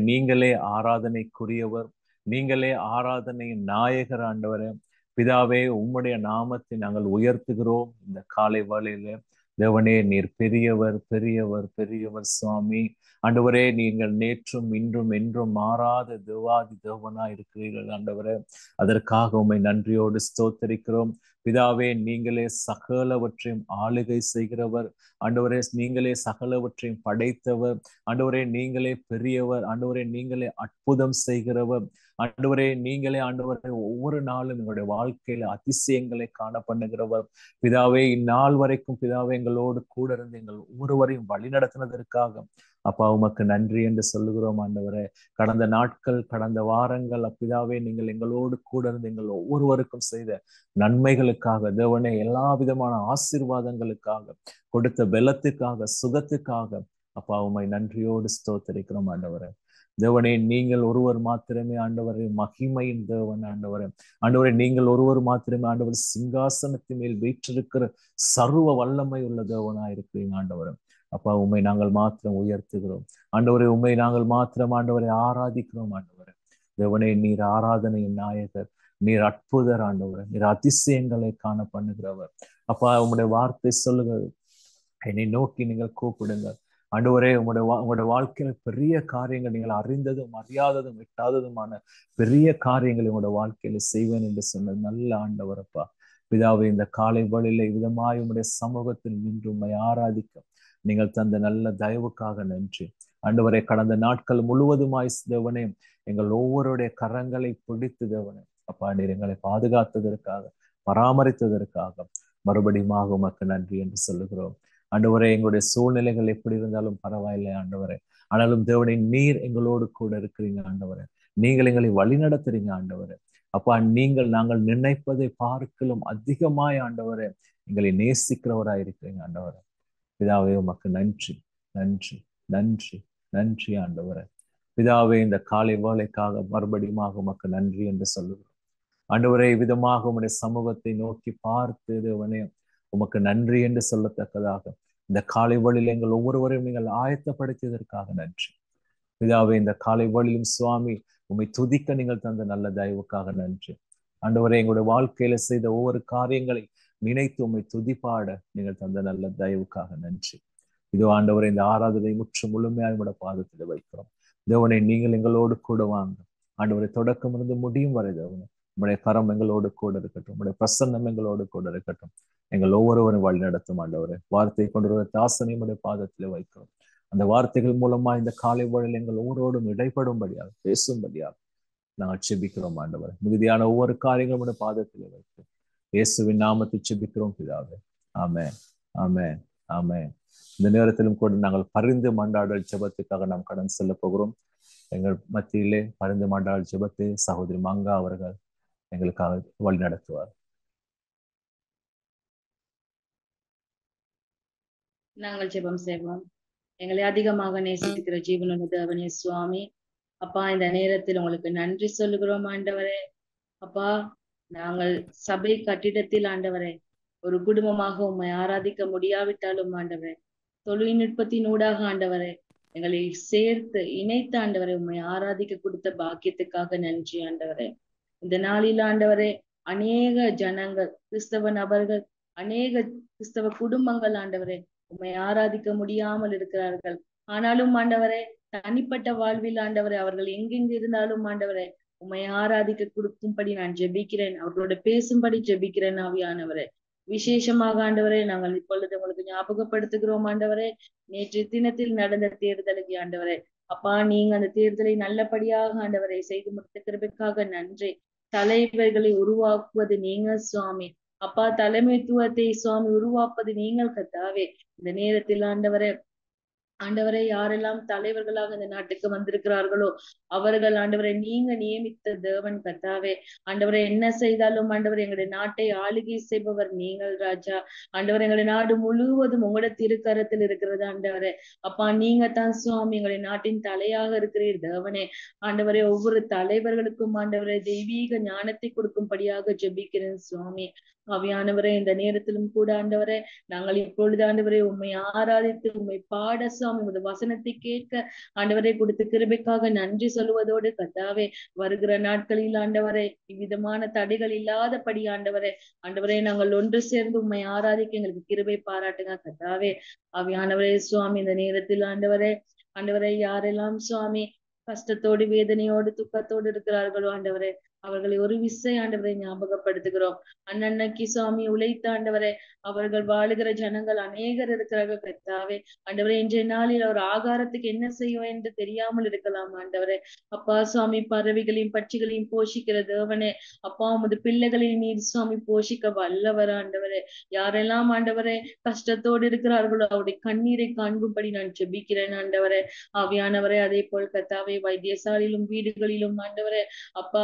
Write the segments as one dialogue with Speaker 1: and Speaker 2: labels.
Speaker 1: நீங்களே ஆராதனைக்குரியவர், நீங்களே ஆராதனையின் நாயகர் ஆண்டவரே. பிதாவே, உம்முடைய நாமத்தை நாங்கள் உயர்த்துகிறோம் இந்த காலை வேளையில. தேவனே, நீர் பெரியவர், பெரியவர், பெரியவர் சுவாமி. ஆண்டவரே, நீங்கள் நேற்றும் இன்றும் என்றும் மாறாத தேவாதி தேவனா இருக்கிறீர்கள் ஆண்டவரே. அதற்காக உம்மை நன்றியோடு ஸ்தோத்தரிக்கிறோம். பிதாவே, நீங்களே சகலவற்றையும் ஆளுகை செய்கிறவர் ஆண்டவரே. நீங்களே சகலவற்றையும் படைத்தவர் ஆண்டவரே. நீங்களே பெரியவர் ஆண்டவரே. நீங்களே அற்புதம் செய்கிறவர் ஆண்டவரே. நீங்களே ஆண்டவரே ஒவ்வொரு நாளும் எங்களுடைய வாழ்க்கையில அதிசயங்களை காண பண்ணுகிறவர் பிதாவே. இந்நாள் வரைக்கும் பிதாவே எங்களோடு கூட இருந்து எங்கள் ஒவ்வொருவரையும் வழி நடத்தினதற்காக அப்பா உமக்கு நன்றி என்று சொல்லுகிறோம் ஆண்டவரே. கடந்த நாட்கள், கடந்த வாரங்கள் அப்பிதாவே நீங்கள் எங்களோடு கூட இருந்து எங்கள் ஒவ்வொருவருக்கும் செய்த நன்மைகளுக்காக தேவனே, எல்லா விதமான ஆசீர்வாதங்களுக்காக, கொடுத்த பலத்துக்காக, சுகத்துக்காக அப்பா உம்மை நன்றியோடு ஸ்தோத்தரிக்கிறோம் ஆண்டவரே. தேவனே, நீங்கள் ஒருவர் மாத்திரமே ஆண்டவரே மகிமையின் தேவன் ஆண்டவரே. ஆண்டவரே, நீங்கள் ஒருவர் மாத்திரமே ஆண்டவர் சிங்காசனத்தின் மேல் வீற்றிருக்கிற சர்வ வல்லமை உள்ள தேவனாய் இருக்கிறீங்க ஆண்டவரே. அப்பா உம்மை நாங்கள் மாத்திரம் உயர்த்துகிறோம் ஆண்டவரே. உம்மை நாங்கள் மாத்திரம் ஆண்டவரை ஆராதிக்கிறோம் ஆண்டவரே. தேவனே, நீர் ஆராதனையின் நாயகர், நீர் அற்புதர் ஆண்டவரே. நீர் அதிசயங்களை காண பண்ணுகிறவர் அப்பா. உம்முடைய வார்த்தை சொல்லுங்கள், என்னை நோக்கி நீங்கள் கூப்பிடுங்கள் ஆண்டவரே. உங்களுடைய வாழ்க்கையில பெரிய காரியங்கள், நீங்கள் அறிந்ததும் அறியாததும் எட்டாததுமான பெரிய காரியங்கள் உங்களுடைய வாழ்க்கையில செய்வேன் என்று சொன்னது நல்ல ஆண்டவரப்பா. பிதாவை, இந்த காலை வேளையில விதமாய் உங்களுடைய சமூகத்தில் நின்று உம்மை ஆராதிக்க நீங்கள் தந்த நல்ல தயவுக்காக நன்றி ஆண்டவரே. கடந்த நாட்கள் முழுவதுமாய் தேவனே எங்கள் ஒவ்வொருடைய கரங்களை பிடித்து தேவனே அப்பா நீர் எங்களை பாதுகாத்ததற்காக, பராமரித்ததற்காக மறுபடியும் உமக்கு நன்றி என்று சொல்லுகிறோம் ஆண்டவரே. எங்களுடைய சூழ்நிலைகள் எப்படி இருந்தாலும் பரவாயில்லை ஆண்டவரே. ஆனாலும் தேவனே, நீர் எங்களோடு கூட இருக்கிறீங்க ஆண்டவரே. நீங்கள் எங்களை வழி நடத்துறீங்க ஆண்டவரே. அப்பா, நாங்கள் நினைப்பதை பார்க்கலும் அதிகமாய் ஆண்டவரே எங்களை நேசிக்கிறவராய் இருக்கிறீங்க ஆண்டவரே. பிதாவே, உமக்கு நன்றி, நன்றி, நன்றி, நன்றி ஆண்டவரே. பிதாவே, இந்த காலை வேளைக்காக மறுபடியும் உமக்கு நன்றி என்று சொல்லுகிறோம் ஆண்டவரே. விதமாக உம்முடைய சமூகத்தை நோக்கி பார்த்து தேவனே உமக்கு நன்றி என்று சொல்லத்தக்கதாக இந்த காலை வேளையில் எங்கள் ஒவ்வொருவரையும் நீங்கள் ஆயத்தப்படுத்தியதற்காக நன்றி பிதாவே. இந்த காலை வேளையிலும் சுவாமி உம்மை துதிக்க நீங்கள் தந்த நல்ல தயவுக்காக நன்றி ஆண்டவரே. எங்களுடைய வாழ்க்கையில செய்த ஒவ்வொரு காரியங்களை நினைத்து உம்மை துதிப்பாட நீங்கள் தந்த நல்ல தயவுக்காக நன்றி. இதோ ஆண்டவரை, இந்த ஆராதனை முற்று முழுமையாக உங்களுடைய பாதத்தில் வைக்கிறோம் தேவனை. நீங்கள் எங்களோடு கூட வாங்க ஆண்டவரை. தொடக்கம் இருந்து முடியும் வரை தேவனை உங்களுடைய கரம் எங்களோடு கூட இருக்கட்டும். உங்களுடைய பிரசன்னம் எங்களோடு கூட இருக்கட்டும். எங்கள் ஒவ்வொருவரும் வழி நடத்தும் ஆண்டவரே. வார்த்தை கொண்டு வர தாசனை உடைய பாதத்தில் வைக்கிறோம். அந்த வார்த்தைகள் மூலமா இந்த காலை வேளையில் எங்கள் ஒவ்வொருவரும் இடைப்படும்படியாக, பேசும்படியாக நாங்கள் செபிக்கிறோம் ஆண்டவரே. மிகுதியான ஒவ்வொரு காரியங்களும் உடைய பாதத்தில் வைக்கிறோம். இயேசுவின் நாமத்தை செபிக்கிறோம் பிதாவே. ஆமென், ஆமென், ஆமென். இந்த நேரத்திலும் கூட நாங்கள் பரிந்து மன்றாடல் ஜெபத்துக்காக நாம் கடன் செல்ல போகிறோம். எங்கள் மத்தியிலே பரிந்து மன்றாடல் ஜெபத்தை சகோதரி மங்கா அவர்கள் எங்களுக்காக வழி நடத்துவார்.
Speaker 2: நாங்கள் ஜெபம் செய்வோம். எங்களை அதிகமாக நேசிக்கிற ஜீவனுள்ள தேவனே சுவாமி, அப்பா, இந்த நேரத்தில் உங்களுக்கு நன்றி சொல்லுகிறோம் ஆண்டவரே. அப்பா, நாங்கள் சபை கட்டிடத்தில் ஆண்டவரே ஒரு குடும்பமாக உம்மை ஆராதிக்க முடியாவிட்டாலும் ஆண்டவரே, தொழில்நுட்பத்தின் ஊடாக ஆண்டவரே எங்களை சேர்த்து இணைத்து ஆண்டவரை உம்மை ஆராதிக்க கொடுத்த பாக்கியத்துக்காக நன்றி ஆண்டவரே. இந்த நாளில் ஆண்டவரே அநேக ஜனங்கள், கிறிஸ்தவ நபர்கள், அநேக கிறிஸ்தவ குடும்பங்கள் ஆண்டவரே உம்மை ஆராதிக்க முடியாமல் இருக்கிறார்கள். ஆனாலும் ஆண்டவரே, தனிப்பட்ட வாழ்வில் ஆண்டவரே அவர்கள் எங்கெங்கு இருந்தாலும் ஆண்டவரே உம்மை ஆராதிக்க கொடுக்கும்படி நான் ஜெபிக்கிறேன். அவர்களோட பேசும்படி ஜெபிக்கிறேன் ஆவியானவரே. விசேஷமாக ஆண்டவரே, நாங்கள் இப்பொழுது உங்களுக்கு ஞாபகப்படுத்துகிறோம் ஆண்டவரே, நேற்று தினத்தில் நடந்த தேர்தலுக்கு ஆண்டவரே அப்பா, நீங்க அந்த தேர்தலை நல்லபடியாக ஆண்டவரை செய்து முடித்திருக்கிறதுக்காக நன்றி. தலைவர்களை உருவாக்குவது நீங்க சுவாமி. அப்பா, தலைமைத்துவத்தை சுவாமி உருவாக்குவது நீங்கள் கர்த்தாவே. இந்த நேரத்தில் ஆண்டவரை யாரெல்லாம் தலைவர்களாக இந்த நாட்டுக்கு வந்திருக்கிறார்களோ அவர்கள் ஆண்டவரை நீங்க நியமித்த தேவன் கர்த்தாவே. ஆண்டவரை என்ன செய்தாலும் ஆண்டவர் எங்களுடைய நாட்டை ஆளுகை செய்பவர் நீங்கள் ராஜா. ஆண்டவர் எங்களுடைய நாடு முழுவதும் உங்களோட திருக்கரத்தில் இருக்கிறது ஆண்டவரே. அப்பா, நீங்க தான் சுவாமி எங்களுடைய நாட்டின் தலையாக இருக்கிறீர் தேவனே. ஆண்டவரே, ஒவ்வொரு தலைவர்களுக்கும் ஆண்டவரை தெய்வீக ஞானத்தை கொடுக்கும்படியாக ஜெபிக்கிறேன் சுவாமி. ஆவியானவரே, இந்த நேரத்திலும் கூட ஆண்டவரே, நாங்கள் இப்பொழுது ஆண்டவரே உம்மை ஆராதித்து உம்மை பாட சுவாமி உமது வசனத்தை கேட்க ஆண்டவரை கொடுத்த கிருபைக்காக நன்றி சொல்லுவதோடு கர்த்தாவே, வருகிற நாட்களில் ஆண்டவரே இவ்விதமான தடைகள் இல்லாதபடி ஆண்டவரே, ஆண்டவரே நாங்கள் ஒன்று சேர்ந்து உம்மை ஆராதிக்க எங்களுக்கு கிருபை பாராட்டுங்க கர்த்தாவே. ஆவியானவரே சுவாமி, இந்த நேரத்தில் ஆண்டவரே, ஆண்டவரே யாரெல்லாம் சுவாமி கஷ்டத்தோடு வேதனையோடு துக்கத்தோடு இருக்கிறார்களோ ஆண்டவரே, அவர்களை ஒரு விசை ஆண்டவரை ஞாபகப்படுத்துகிறோம். அன்னன்னைக்கு சுவாமி உழைத்த ஆண்டவரே, அவர்கள் வாழுகிற ஜனங்கள் அநேகர் இருக்கிறார்கள் கர்த்தாவே. ஆண்டவரே, இன்றைய நாளில் அவர் ஆகாரத்துக்கு என்ன செய்வோம் என்று தெரியாமல் இருக்கலாம் ஆண்டவரே. அப்பா சுவாமி, பறவைகளையும் பட்சிகளையும் போஷிக்கிற தேவனே, அப்பா உமது பிள்ளைகளை நீர் சுவாமி போஷிக்க வல்லவர் ஆண்டவரே. யாரெல்லாம் ஆண்டவரே கஷ்டத்தோடு இருக்கிறார்களோ அவருடைய கண்ணீரை காண்பும்படி நான் ஜெபிக்கிறேன் ஆண்டவரே. ஆவியானவரே, அதே போல் கர்த்தாவே வைத்தியசாலையிலும் வீடுகளிலும் ஆண்டவரே, அப்பா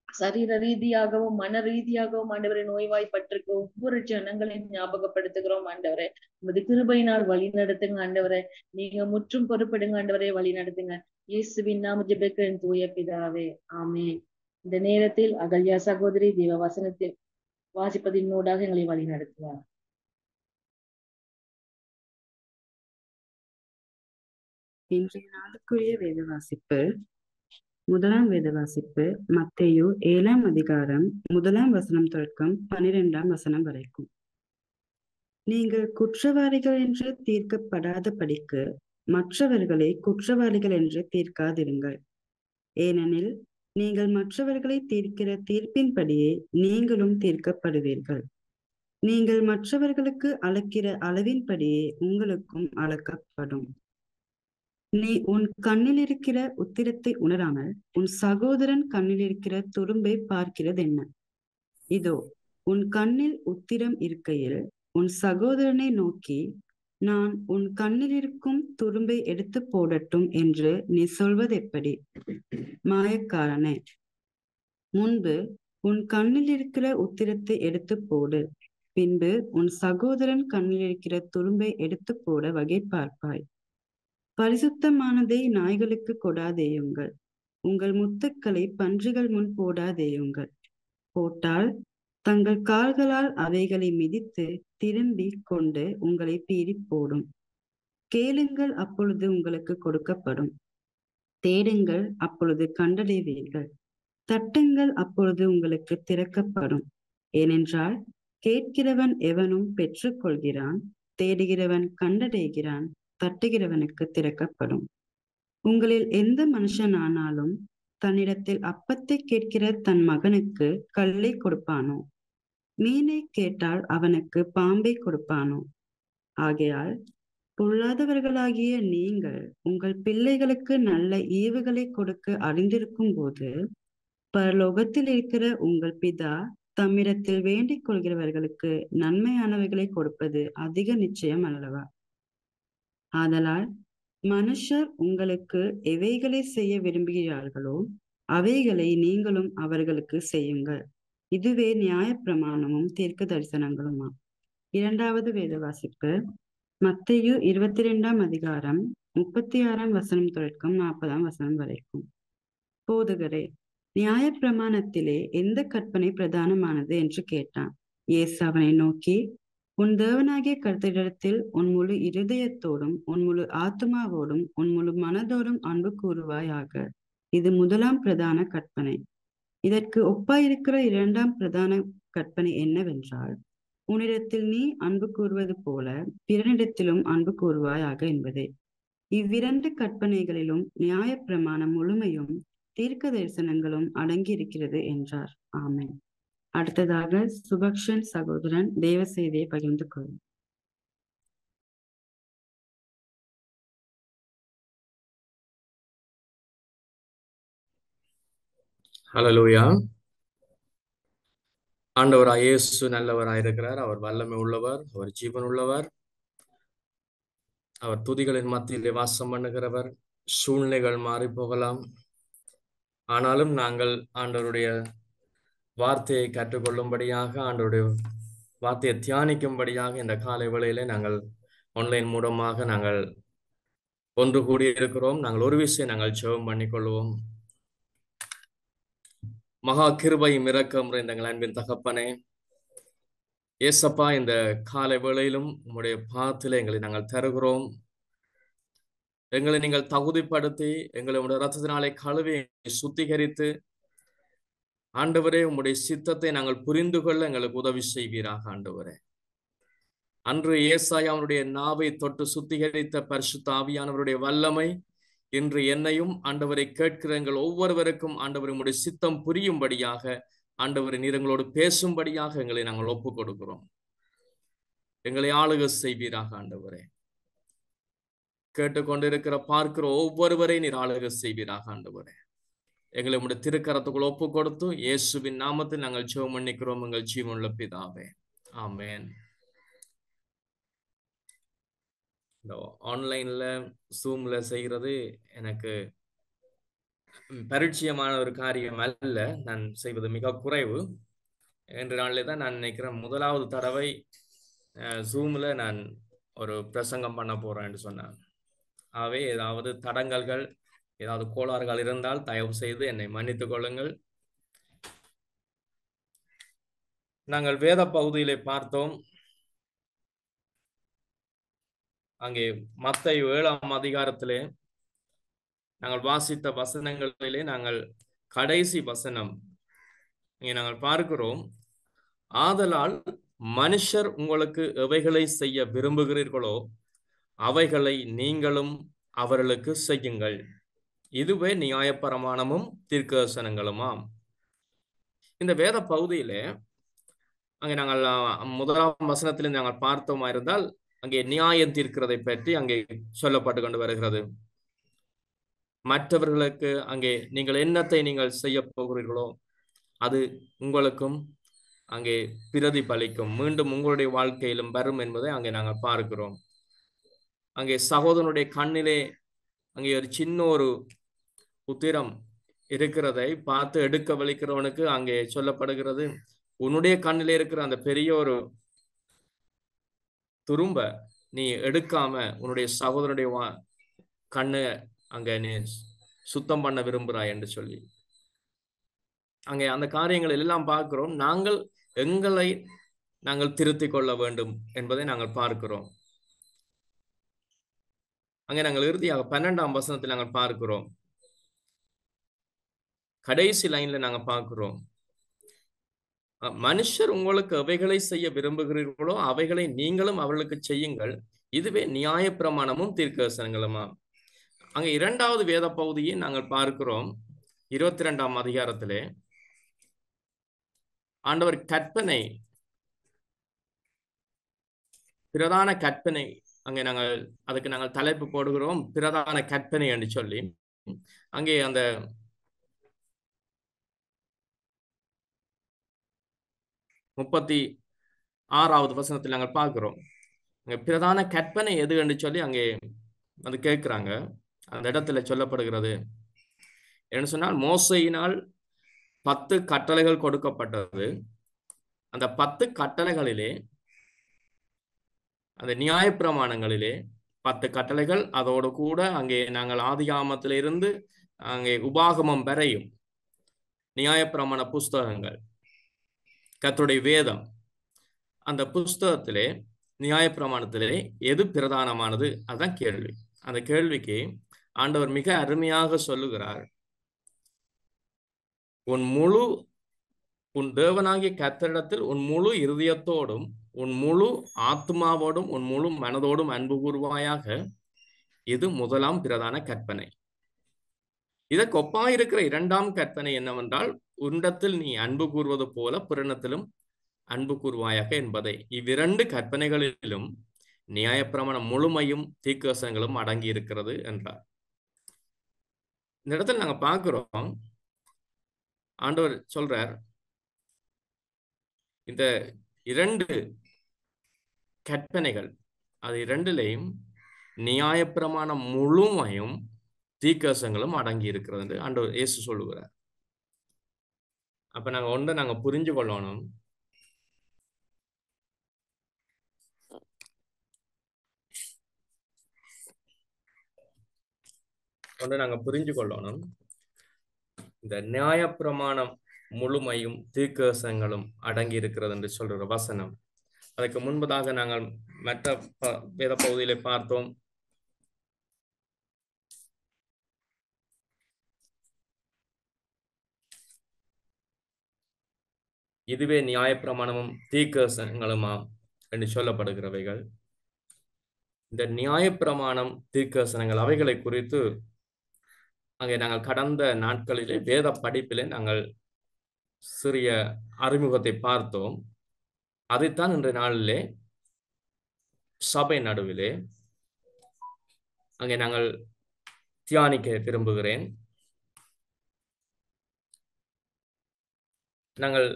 Speaker 2: சரீர ரீதியாகவும் மன ரீதியாகவும் ஆண்டவரை நோய்வாய்ப்பட்டிருக்க ஒவ்வொரு ஜனங்களையும் ஞாபகப்படுத்துகிறோம் ஆண்டவரே. உமது கிருபையினால் வழி நடத்துங்க ஆண்டவரே. நீங்க முற்றும் பொறுப்படுங்க ஆண்டவரே, வழி நடத்துங்க. இயேசுவின் நாம ஜெபிக்கிறேன் தூய பிதாவே, ஆமென். இந்த நேரத்தில் அகல்யா சகோதரி தேவ வசனத்தில் வாசிப்பதின் மூடாக எங்களை வழி நடத்துவார்.
Speaker 3: இன்றைய நாளுக்குரிய வேத வாசிப்பு, முதலாம் வேத வாசிப்பு மத்தேயு 7ஆம் அதிகாரம் 1ஆம் வசனம் தொடக்கம் 12ஆம் வசனம் வரைக்கும். நீங்கள் குற்றவாளிகள் என்று தீர்க்கப்படாத படிக்கு மற்றவர்களை குற்றவாளிகள் என்று தீர்க்காதிருங்கள். ஏனெனில் நீங்கள் மற்றவர்களை தீர்க்கிற தீர்ப்பின்படியே நீங்களும் தீர்க்கப்படுவீர்கள். நீங்கள் மற்றவர்களுக்கு அளக்கிற அளவின்படியே உங்களுக்கும் அளக்கப்படும். நீ உன் கண்ணில் இருக்கிற உத்திரத்தை உணராமல் உன் சகோதரன் கண்ணில் இருக்கிற துரும்பை பார்க்கிறது என்ன? இதோ உன் கண்ணில் உத்திரம் இருக்கையில் உன் சகோதரனை நோக்கி, நான் உன் கண்ணில் இருக்கும் துரும்பை எடுத்து போடட்டும் என்று நீ சொல்வது எப்படி? மாயக்காரனே, முன்பு உன் கண்ணில் இருக்கிற உத்திரத்தை எடுத்து போடு, பின்பு உன் சகோதரன் கண்ணில் இருக்கிற துரும்பை எடுத்து போட வகை பார்ப்பாய். பரிசுத்தமானதை நாய்களுக்கு கொடாதேயுங்கள், உங்கள் முத்துக்களை பன்றிகள் முன் போடாதேயுங்கள். போட்டால் தங்கள் கால்களால் அவைகளை மிதித்து திரும்பி கொண்டு உங்களை பீறி போடும். கேளுங்கள், அப்பொழுது உங்களுக்கு கொடுக்கப்படும். தேடுங்கள், அப்பொழுது கண்டடைவீர்கள். தட்டுங்கள், அப்பொழுது உங்களுக்கு திறக்கப்படும். ஏனென்றால் கேட்கிறவன் எவனும் பெற்றுக்கொள்கிறான், தேடுகிறவன் கண்டடைகிறான், தட்டுகிறவனுக்கு திறக்கப்படும். உங்களில் எந்த மனுஷனானாலும் தன்னிடத்தில் அப்பத்தை கேட்கிற தன் மகனுக்கு கல்லை கொடுப்பானோ? மீனை கேட்டால் அவனுக்கு பாம்பை கொடுப்பானோ? ஆகையால் பொல்லாதவர்களாகிய நீங்கள் உங்கள் பிள்ளைகளுக்கு நல்ல ஈவுகளை கொடுக்க அறிந்திருக்கும் போது பரலோகத்தில் இருக்கிற உங்கள் பிதா தம்மிடத்தில் வேண்டிக் கொள்கிறவர்களுக்கு நன்மையானவைகளை கொடுப்பது அதிக நிச்சயம் அல்லவா? ஆதலால் மனுஷர் உங்களுக்கு எவைகளை செய்ய விரும்புகிறார்களோ அவைகளை நீங்களும் அவர்களுக்கு செய்யுங்கள். இதுவே நியாயப்பிரமாணமும் தீர்க்க தரிசனங்களுமா. இரண்டாவது வேத வாசிப்பு மத்தேயு 22ஆம் அதிகாரம் 36ஆம் வசனம் தொடக்கம் 40ஆம் வசனம் வரைக்கும். போதகரே, நியாயப்பிரமாணத்திலே எந்த கற்பனை பிரதானமானது என்று கேட்டான். இயேசு அவனை நோக்கி, உன் தேவனாகிய கர்த்தரிடத்தில் உன் முழு இருதயத்தோடும் உன் முழு ஆத்துமாவோடும் உன் முழு மனதோடும் அன்பு கூறுவாயாக. இது முதலாம் பிரதான கற்பனை. இதற்கு ஒப்பாயிருக்கிற இரண்டாம் பிரதான கற்பனை என்னவென்றால், உன்னிடத்தில் நீ அன்பு கூறுவது போல பிறனிடத்திலும் அன்பு கூறுவாயாக என்பதே. இவ்விரண்டு கற்பனைகளிலும் நியாயப்பிரமாணம் முழுமையும் தீர்க்க தரிசனங்களும் அடங்கியிருக்கிறது என்றார். ஆமென். அடுத்ததாக சுபக்ஷன் சகோதரன் தேவ செய்தியை பகிர்ந்து கொள்ளும்.
Speaker 4: ஹல்லேலூயா. ஆண்டவராய் இயேசு நல்லவராய் இருக்கிறார். அவர் வல்லமை உள்ளவர், அவர் ஜீவன் உள்ளவர், அவர் துதிகளின் மத்தியிலே வாசம் பண்ணுகிறவர். சூழ்நிலைகள் மாறி போகலாம், ஆனாலும் நாங்கள் ஆண்டவருடைய வார்த்தையை கற்றுக்கொள்ளும்படியாக, ஆண்டவருடைய வார்த்தையை தியானிக்கும்படியாக இந்த காலை வேளையிலே நாங்கள் ஆன்லைன் மூலமாக நாங்கள் ஒன்று கூடி இருக்கிறோம். நாங்கள் ஒரு விஷயம் நாங்கள் ஜெபம் பண்ணிக்கொள்வோம். மகா கிருபையும் இரக்கம் நிறைந்த எங்கள் அன்பின் தகப்பனே, ஏசப்பா, இந்த காலை வேளையிலும் உம்முடைய பாதத்திலே எங்களை நாங்கள் தருகிறோம். எங்களை நீங்கள் தகுதிப்படுத்தி எங்களை உடைய ரத்தத்தினாலே கழுவி சுத்திகரித்து ஆண்டவரே, உம்முடைய சித்தத்தை நாங்கள் புரிந்து கொள்ள எங்களுக்கு உதவி செய்வீராக ஆண்டவரே. அன்று ஏசாயாவுடைய நாவை தொட்டு சுத்திகரித்த பரிசுத்த ஆவியானவருடைய வல்லமை இன்று என்னையும் ஆண்டவரை கேட்கிற எங்கள் ஒவ்வொருவருக்கும் ஆண்டவர் உம்முடைய சித்தம் புரியும்படியாக ஆண்டவரை நீர் எங்களோடு பேசும்படியாக எங்களை நாங்கள் ஒப்புக் கொடுக்கிறோம். எங்களை ஆளுகை செய்வீராக ஆண்டவரே. கேட்டுக்கொண்டிருக்கிற பார்க்கிற ஒவ்வொருவரை நீர் ஆளுகை செய்வீராக ஆண்டவரே. எங்களை உம்முடைய திருக்கரத்துக்குள் ஒப்பு கொடுத்து இயேசுவின் நாமத்தில் நாங்கள் ஜெபம் பண்ணிக்கிறோம் எங்கள் ஜீவனுள்ள பிதாவே, ஆமென். இந்த ஆன்லைன்ல ஜூம்ல செய்கிறது எனக்கு பரிச்சயமான ஒரு காரியம் அல்ல. நான் செய்வது மிக குறைவு. என்ற நாளிலே தான் நான் நினைக்கிறேன் முதலாவது தடவை ஜூம்ல நான் ஒரு பிரசங்கம் பண்ண போறேன் என்று சொன்னேன். ஆகவே ஏதாவது தடங்கல்கள், ஏதாவது கோளாறுகள் இருந்தால் தயவு செய்து என்னை மன்னித்துக் கொள்ளுங்கள். நாங்கள் வேத பகுதியிலே பார்த்தோம். அங்கே மத்தேயு 7ஆம் அதிகாரத்திலே நாங்கள் வாசித்த வசனங்களிலே நாங்கள் கடைசி வசனம் இங்கே நாங்கள் பார்க்கிறோம். ஆதலால் மனுஷர் உங்களுக்கு எவைகளை செய்ய விரும்புகிறீர்களோ அவைகளை நீங்களும் அவர்களுக்கு செய்யுங்கள், இதுவே நியாயப்பிரமாணமும் தீர்க்கதரிசனங்களுமாம். இந்த வேத பகுதியிலே அங்கே நாங்கள் முதலாம் வசனத்திலிருந்து நாங்கள் பார்த்தோமா இருந்தால் அங்கே நியாயம் தீர்க்கிறதை பற்றி அங்கே சொல்லப்பட்டு கொண்டு வருகிறது. மற்றவர்களுக்கு அங்கே நீங்கள் என்னத்தை நீங்கள் செய்ய போகிறீர்களோ அது உங்களுக்கும் அங்கே பிரதிபலிக்கும், மீண்டும் உங்களுடைய வாழ்க்கையிலும் வரும் என்பதை அங்கே நாங்கள் பார்க்கிறோம். அங்கே சகோதரனுடைய கண்ணிலே அங்கே ஒரு சின்ன ஒரு உத்திரம் இருக்கிறதை பார்த்து எடுக்க வலிக்கிறவனுக்கு அங்கே சொல்லப்படுகிறது, உன்னுடைய கண்ணிலே இருக்கிற அந்த பெரிய ஒரு துரும்ப நீ எடுக்காம உன்னுடைய சகோதரனுடைய கண்ணு அங்க நீ சுத்தம் பண்ண விரும்புகிறாய் என்று சொல்லி அங்கே அந்த காரியங்கள் எல்லாம் பார்க்கிறோம். நாங்கள் எங்களை நாங்கள் திருத்திக் கொள்ள வேண்டும் என்பதை நாங்கள் பார்க்கிறோம். அங்கே நாங்கள் இறுதியாக 12ஆம் வசனத்தில் நாங்கள் பார்க்கிறோம். கடைசி லைன்ல நாங்க பார்க்கிறோம், மனுஷர் உங்களுக்கு எவைகளை செய்ய விரும்புகிறீர்களோ அவைகளை நீங்களும் அவர்களுக்கு செய்யுங்கள், இதுவே நியாயப்பிரமாணமும் தீர்க்கதரிசனங்களுமா. அங்க 2வது வேத பகுதியை நாங்கள் பார்க்கிறோம். 22ஆம் அதிகாரத்திலே ஆண்டவர் கற்பனை, பிரதான கற்பனை, அங்கே நாங்கள் அதுக்கு நாங்கள் தலைப்பு போடுகிறோம் பிரதான கற்பனை என்று சொல்லி. அங்கே அந்த 36வது வசனத்தில் நாங்கள் பார்க்கிறோம், அங்கே பிரதான கற்பனை எது என்று சொல்லி அங்கே அது கேட்கிறாங்க. அந்த இடத்துல சொல்லப்படுகிறது என்ன சொன்னால், மோசையினால் 10 கட்டளைகள் கொடுக்கப்பட்டது. அந்த 10 கட்டளைகளிலே, அந்த நியாயப்பிரமாணங்களிலே 10 கட்டளைகள், அதோடு கூட அங்கே நாங்கள் ஆதியாகமத்திலிருந்து அங்கே உபாகமம் வரையும் நியாயப்பிரமாண புஸ்தகங்கள், கர்த்தருடைய வேதம், அந்த புஸ்தகத்திலே நியாயப்பிரமாணத்திலே எது பிரதானமானது? அதுதான் கேள்வி. அந்த கேள்விக்கு ஆண்டவர் மிக அருமையாக சொல்லுகிறார், உன் தேவனாகிய கர்த்தரிடத்தில் உன் முழு இருதயத்தோடும் உன் முழு ஆத்மாவோடும் உன் முழு மனதோடும் அன்பு கூறுவாயாக, இது முதலாம் பிரதான கற்பனை. இதற்கு ஒப்பாயிருக்கிற 2ஆம் கற்பனை என்னவென்றால், உன்னிடத்தில் நீ அன்பு கூறுவது போல பிறனிடத்திலும் அன்பு கூறுவாயாக என்பதை. இவ்விரண்டு கற்பனைகளிலும் நியாயப்பிரமாணம் முழுமையும் தீர்க்கதரிசனங்களும் அடங்கி இருக்கிறது என்றார். இந்த இடத்துல நாங்க பார்க்கிறோம், ஆண்டவர் சொல்றார், இந்த 2 கற்பனைகள், அது 2லையும் நியாயப்பிரமாணம் முழுமையும் தீர்க்கதரிசனங்களும் அடங்கி இருக்கிறது என்று ஆண்டவர் இயேசு சொல்லுகிறார். அப்ப நாங்க ஒன்றை நாங்க புரிஞ்சு கொள்ளணும், இந்த நியாயப்பிரமாணம் முழுமையும் தீர்க்கதரிசனங்களும் அடங்கி இருக்கிறது என்று சொல்ற வசனம் அதற்கு முன்பதாக நாங்கள் மற்ற வேத பகுதியிலே பார்த்தோம். இதுவே நியாயப்பிரமாணமும் தீர்க்கதரிசனங்களுமாம் என்று சொல்லப்படுகிறவைகள். இந்த நியாயப்பிரமாணம் தீர்க்கதரிசனங்கள் அவைகளை குறித்து அங்கே நாங்கள் கடந்த நாட்களிலே வேத படிப்பிலே நாங்கள் சிறிய அறிமுகத்தை பார்த்தோம். அதைத்தான் இன்றைய நாளிலே சபை நடுவிலே அங்கே நாங்கள் தியானிக்க விரும்புகிறேன். நாங்கள்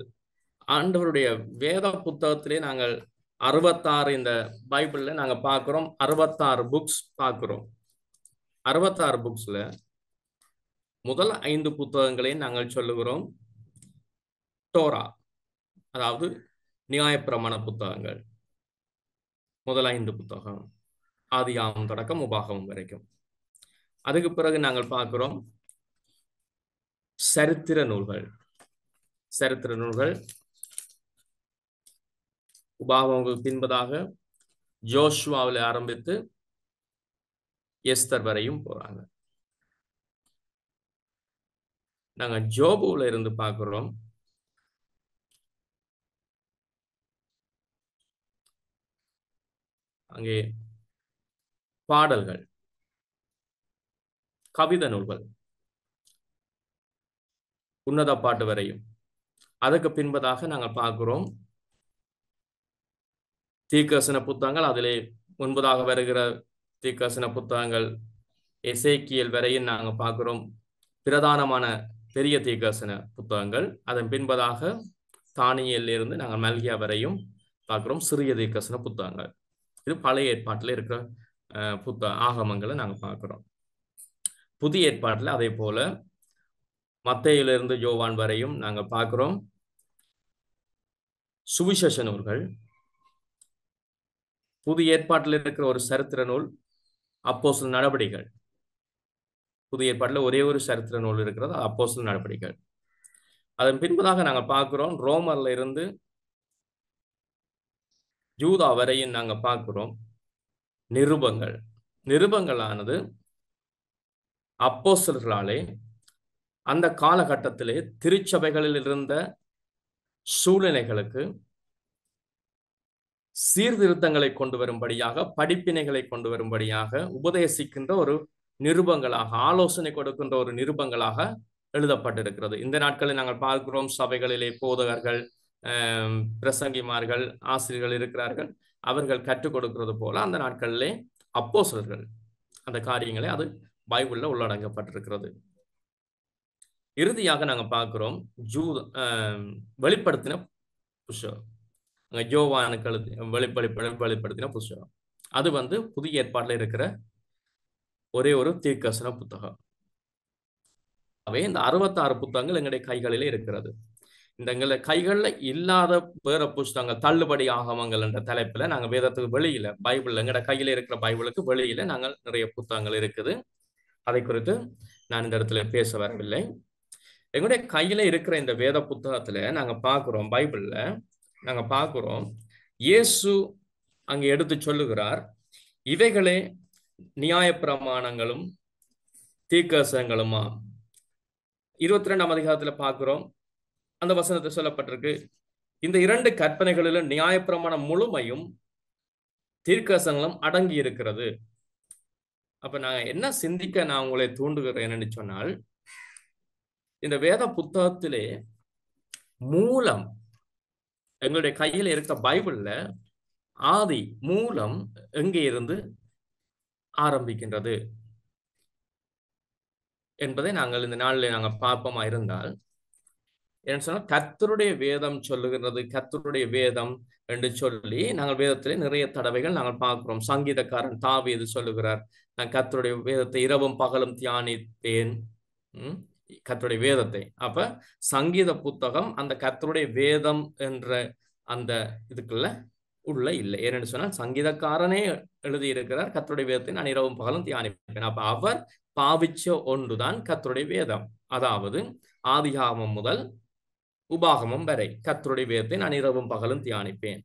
Speaker 4: ஆண்டவருடைய வேத புத்தகத்திலே நாங்கள் 66 இந்த பைபிள்ல நாங்க பார்க்கிறோம். 66 புக்ஸ் பார்க்கிறோம். 66 புக்ஸ்ல முதல் 5 புத்தகங்களை நாங்கள் சொல்லுகிறோம் டோரா, அதாவது நியாயப்பிரமாண புத்தகங்கள். முதல் 5 புத்தகம் ஆதியாகமம் தொடக்கம் உபாகமம் வரைக்கும். அதுக்கு பிறகு நாங்கள் பார்க்கிறோம் சரித்திர நூல்கள். சரித்திர நூல்கள் உபாகமங்களுக்கு பின்பதாக ஜோஷுவாவில் ஆரம்பித்து எஸ்தர் வரையும் போறாங்க. நாங்க ஜோபுல இருந்து பார்க்கிறோம். அங்கே பாடல்கள், கவிதை நூல்கள், உன்னத பாட்டு வரையும். அதுக்கு பின்பதாக நாங்கள் பார்க்கிறோம் தீர்க்கதரிசன புத்தகங்கள். அதிலே முன்பதாக வருகிற தீர்க்கதரிசன புத்தகங்கள் எசேக்கியேல் வரையும் நாங்கள் பார்க்கிறோம் பிரதானமான பெரிய தீர்க்கதரிசன புத்தகங்கள். அதன் பின்பதாக தானியேலில் இருந்து நாங்கள் மல்கியா வரையும் பார்க்கிறோம் சிறிய தீர்க்கதரிசன புத்தகங்கள். இது பழைய ஏற்பாட்டில் இருக்கிற ஆகமங்களை நாங்கள் பார்க்கிறோம். புதிய ஏற்பாட்டில் அதே போல மத்தேயிலிருந்து யோவான் வரையும் நாங்கள் பார்க்கிறோம் சுவிசேஷ நூல்கள். புதிய ஏற்பாட்டில் இருக்கிற ஒரு சரித்திர நூல் அப்போஸ்தலர் நடபடிகள். புதிய ஏற்பாட்டில் ஒரே ஒரு சரித்திர நூல் இருக்கிறது, அப்போஸ்தலர் நடபடிகள். அதன் பின்பதாக நாங்கள் பார்க்கிறோம் ரோமர்ல இருந்து யூதா வரையும் நாங்கள் பார்க்கிறோம் நிருபங்கள். நிருபங்களானது அப்போஸ்தலர்களாலே அந்த காலகட்டத்திலே திருச்சபைகளில் இருந்த சூழ்நிலைகளுக்கு சீர்திருத்தங்களை கொண்டு வரும்படியாக, படிப்பினைகளை கொண்டு வரும்படியாக உபதேசிக்கின்ற ஒரு நிருபங்களாக, ஆலோசனை கொடுக்கின்ற ஒரு நிருபங்களாக எழுதப்பட்டிருக்கிறது. இந்த நாட்களில் நாங்கள் பார்க்கிறோம் சபைகளிலே போதகர்கள், பிரசங்கிமார்கள், ஆசிரியர்கள் இருக்கிறார்கள். அவர்கள் கற்றுக் கொடுக்கிறது போல அந்த நாட்களிலே அப்போஸ்தலர்கள் அந்த காரியங்களை அது பைபிள்ல உள்ளடங்கப்பட்டிருக்கிறது. இறுதியாக நாங்கள் பார்க்கிறோம் வெளிப்படுத்தின புஸ்தகம். யோவானுக்கு வெளிப்படுத்தின புஸ்தகம். அது புதிய ஏற்பாட்டில் இருக்கிற ஒரே ஒரு தீர்க்கதரிசன புத்தகம். அவை இந்த 66 புத்தகங்கள் எங்களுடைய கைகளிலே இருக்கிறது. இந்த எங்களுடைய கைகளில் இல்லாத வேற புஸ்தகங்கள், தள்ளுபடி ஆகமங்கள் என்ற தலைப்புல நாங்கள் வேதத்துக்கு வெளியில, பைபிள் எங்களோட கையில இருக்கிற பைபிளுக்கு வெளியில நாங்கள் நிறைய புத்தகங்கள் இருக்குது. அதை குறித்து நான் இந்த இடத்துல பேச வரவில்லை. எங்களுடைய கையில இருக்கிற இந்த வேத புத்தகத்துல நாங்க பார்க்கிறோம், பைபிள்ல நாங்க பார்க்கிறோம் இயேசு அங்க எடுத்து சொல்லுகிறார், இவைகளே நியாயப்பிரமாணங்களும் தீர்க்கதரிசனங்களுமா. 22ஆம் அதிகாரத்துல பார்க்கிறோம், அந்த வசனத்தை சொல்லப்பட்டிருக்கு, இந்த 2 கற்பனைகளிலும் நியாயப்பிரமாணம் முழுமையும் தீர்க்கதரிசனங்களும் அடங்கி இருக்கிறது. அப்ப நான் என்ன சிந்திக்க நான் உங்களை தூண்டுகிறேன்னு சொன்னால், இந்த வேத புத்தகத்திலே மூலம் எங்களுடைய கையில இருக்கிற பைபிள்ல ஆதி மூலம் எங்கே இருந்து ஆரம்பிக்கின்றது என்பதை நாங்கள் இந்த நாளில் நாங்கள் பார்ப்போமா இருந்தால், என்ன சொன்னா கர்த்தருடைய வேதம் சொல்லுகிறது. கர்த்தருடைய வேதம் என்று சொல்லி நாங்கள் வேதத்திலே நிறைய தடவைகள் நாங்கள் பார்க்கிறோம். சங்கீதக்காரன் தாவீது சொல்லுகிறார், நான் கர்த்தருடைய வேதத்தை இரவும் பகலும் தியானித்தேன், கர்த்தருடைய வேதத்தை. அப்ப சங்கீத புத்தகம் அந்த கர்த்தருடைய வேதம் என்ற அந்த இதுக்குள்ள உள்ள இல்லை. ஏன்னு சொன்னால் சங்கீதக்காரனே எழுதியிருக்கிறார், கர்த்தருடைய வேதத்தை நான் இரவும் பகலும் தியானிப்பேன். அப்ப அவர் பாவிச்ச ஒன்றுதான் கர்த்தருடைய வேதம். அதாவது ஆதியாகமம் முதல் உபாகமம் வரை கர்த்தருடைய வேதத்தை நான் இரவும் பகலும் தியானிப்பேன்.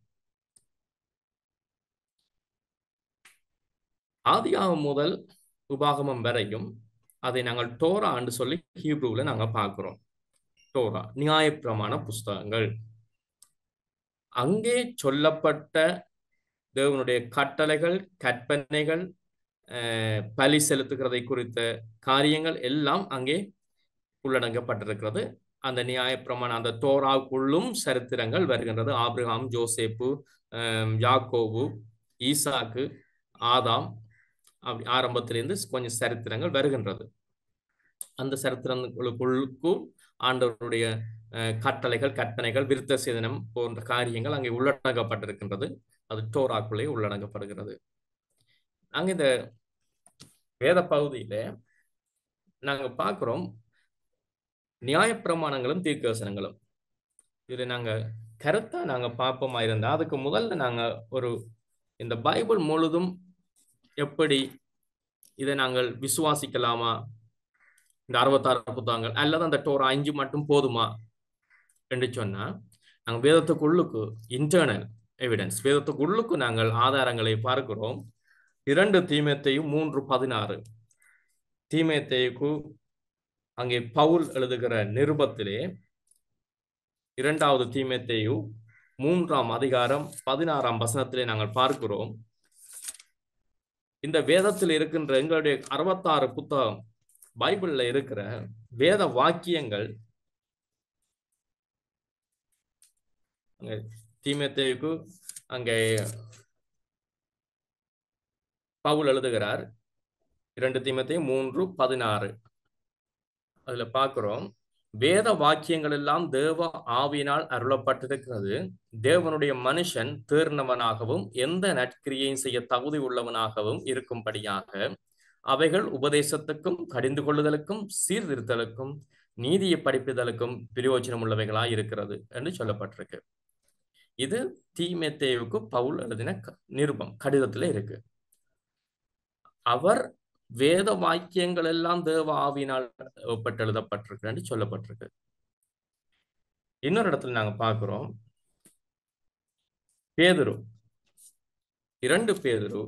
Speaker 4: ஆதியாகமம் முதல் உபாகமம் வரையும் அதை நாங்கள் டோரா என்று சொல்லி ஹீப்ரூவில் நாங்கள் பார்க்கிறோம். டோரா நியாயப்பிரமாண புஸ்தகங்கள். அங்கே சொல்லப்பட்ட தேவனுடைய கட்டளைகள், கற்பனைகள், பலி செலுத்துகிறதை குறித்த காரியங்கள் எல்லாம் அங்கே உள்ளடங்கப்பட்டிருக்கிறது. அந்த நியாயப்பிரமாண அந்த தோராவுக்குள்ளும் சரித்திரங்கள் வருகின்றது. ஆபிரகாம், ஜோசேப்பு, யாக்கோபு, ஈசாக்கு, ஆதாம், அப்படி ஆரம்பத்திலிருந்து கொஞ்சம் சரித்திரங்கள் வருகின்றது. அந்த சரித்திரங்களுக்குள்ளுக்கும் ஆண்டவருடைய கட்டளைகள், கற்பனைகள், விருத்த சேதனம் போன்ற காரியங்கள் அங்கே உள்ளடங்கப்பட்டிருக்கின்றது. அது தோராக்குள்ளே உள்ளடங்கப்படுகிறது. அங்க இந்த வேத பகுதியில நாங்க பார்க்கிறோம் நியாயப்பிரமாணங்களும் தீர்க்கதரிசனங்களும். இதுல நாங்க கருத்தா நாங்க பார்ப்போமா இருந்தா, அதுக்கு முதல்ல நாங்க இந்த பைபிள் முழுதும் எப்படி இதை நாங்கள் விசுவாசிக்கலாமா, இந்த 66 புத்தகங்கள் அல்லது அந்த டோரா 5 மட்டும் போதுமா என்று சொன்னா, நாங்க வேதத்துக்குள்ளுக்கு இன்டர்னல் எவிடன்ஸ், வேதத்துக்குள்ளுக்கு நாங்கள் ஆதாரங்களை பார்க்கிறோம். 2 தீமோத்தேயு 3:16. தீமோத்தேயுக்கு அங்கே பவுல் எழுதுகிற நிருபத்திலே 2வது தீமோத்தேயு 3ஆம் அதிகாரம் 16ஆம் வசனத்திலே நாங்கள் பார்க்கிறோம். இந்த வேதத்தில் இருக்கின்ற எங்களுடைய 66 புத்தகம் பைபிள்ல இருக்கிற வேத வாக்கியங்கள் தீமோத்தேயுக்கு அங்கே பவுல் எழுதுகிறார். 2 தீமோத்தேயு 3:16. அதுல பார்க்கிறோம், வேத வாக்கியங்கள் எல்லாம் தேவ ஆவியினால் அருளப்பட்டிருக்கிறது. தேவனுடைய மனுஷன் தேர்ந்தவனாகவும் எந்த நற்கிரியையும் செய்ய தகுதி உள்ளவனாகவும் இருக்கும்படியாக அவைகள் உபதேசத்துக்கும், கடிந்து கொள்ளுதலுக்கும், சீர்திருத்தலுக்கும், நீதியை படிப்புதலுக்கும் பிரயோஜனம் உள்ளவைகளாய் இருக்கிறது என்று சொல்லப்பட்டிருக்கு. இது தீமோத்தேயுக்கு பவுல் எழுதின நிருபம், கடிதத்துல இருக்கு. அவர் வேத வாக்கியங்கள் எல்லாம் தேவ ஆவியினால் எழுதப்பட்டிருக்கு என்று சொல்லப்பட்டிருக்கு. இன்னொரு இடத்துல நாங்க பார்க்கிறோம், பேதுரு 2 பேதுரு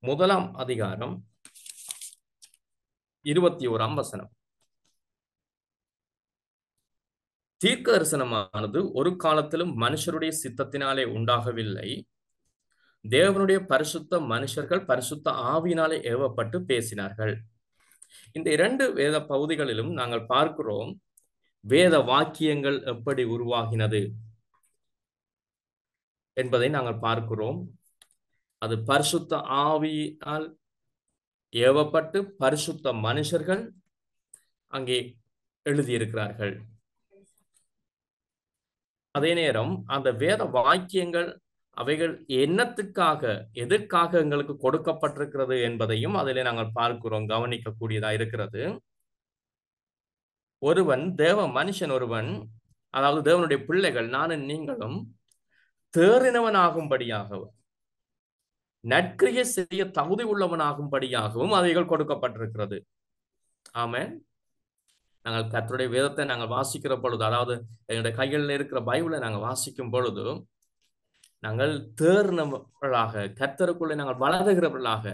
Speaker 4: 1ஆம் அதிகாரம் 21ஆம் வசனம். தீர்க்க தரிசனமானது ஒரு காலத்திலும் மனுஷருடைய சித்தத்தினாலே உண்டாகவில்லை. தேவனுடைய பரிசுத்த மனுஷர்கள் பரிசுத்த ஆவியினாலே ஏவப்பட்டு பேசினார்கள். இந்த 2 வேத பகுதிகளிலும் நாங்கள் பார்க்கிறோம் வேத வாக்கியங்கள் எப்படி உருவாகினது என்பதை நாங்கள் பார்க்கிறோம். அது பரிசுத்த ஆவியால் ஏவப்பட்டு பரிசுத்த மனுஷர்கள் அங்கே எழுதியிருக்கிறார்கள். அதே நேரம் அந்த வேத வாக்கியங்கள் அவைகள் என்னத்துக்காக, எதற்காக எங்களுக்கு கொடுக்கப்பட்டிருக்கிறது என்பதையும் அதிலே நாங்கள் பார்க்கிறோம், கவனிக்கக்கூடியதா இருக்கிறது. மனுஷன் ஒருவன், அதாவது தேவனுடைய பிள்ளைகள் நானும் நீங்களும் தேறினவனாகும்படியாகவும் நற்கிரியை செய்ய தகுதி உள்ளவனாகும்படியாகவும் அவைகள் கொடுக்கப்பட்டிருக்கிறது. ஆமென். நாங்கள் கர்த்தருடைய வேதத்தை நாங்கள் வாசிக்கிற பொழுது, அதாவது எங்களுடைய கைகளில் இருக்கிற பைபிளை நாங்கள் வாசிக்கும் பொழுது, நாங்கள் தேர்ந்தவர்களாக கர்த்தருக்குள்ளே நாங்கள் வளருகிறவர்களாக,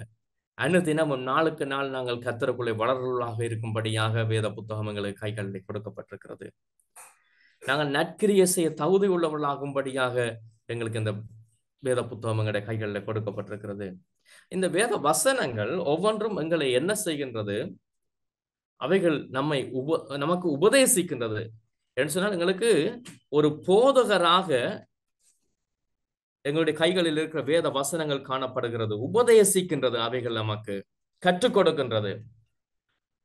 Speaker 4: அனுதினமும் நாளுக்கு நாள் நாங்கள் கர்த்தருக்குள்ளே வளர்வர்களாக இருக்கும்படியாக வேத புத்தகம் எங்களுக்கு கைகளில் கொடுக்கப்பட்டிருக்கிறது. நாங்கள் நற்கிரியை செய்ய தகுதி உள்ளவர்களாகும்படியாக எங்களுக்கு இந்த வேத புத்தகம் எங்களுடைய கைகளில் கொடுக்கப்பட்டிருக்கிறது. இந்த வேத வசனங்கள் ஒவ்வொன்றும் எங்களை என்ன செய்கின்றது? அவைகள் நமக்கு உபதேசிக்கின்றது என்று சொன்னால், எங்களுக்கு ஒரு போதகராக எங்களுடைய கைகளில் இருக்கிற வேத வசனங்கள் காணப்படுகிறது, உபதேசிக்கின்றது, அவைகள் நமக்கு கற்றுக் கொடுக்கின்றது.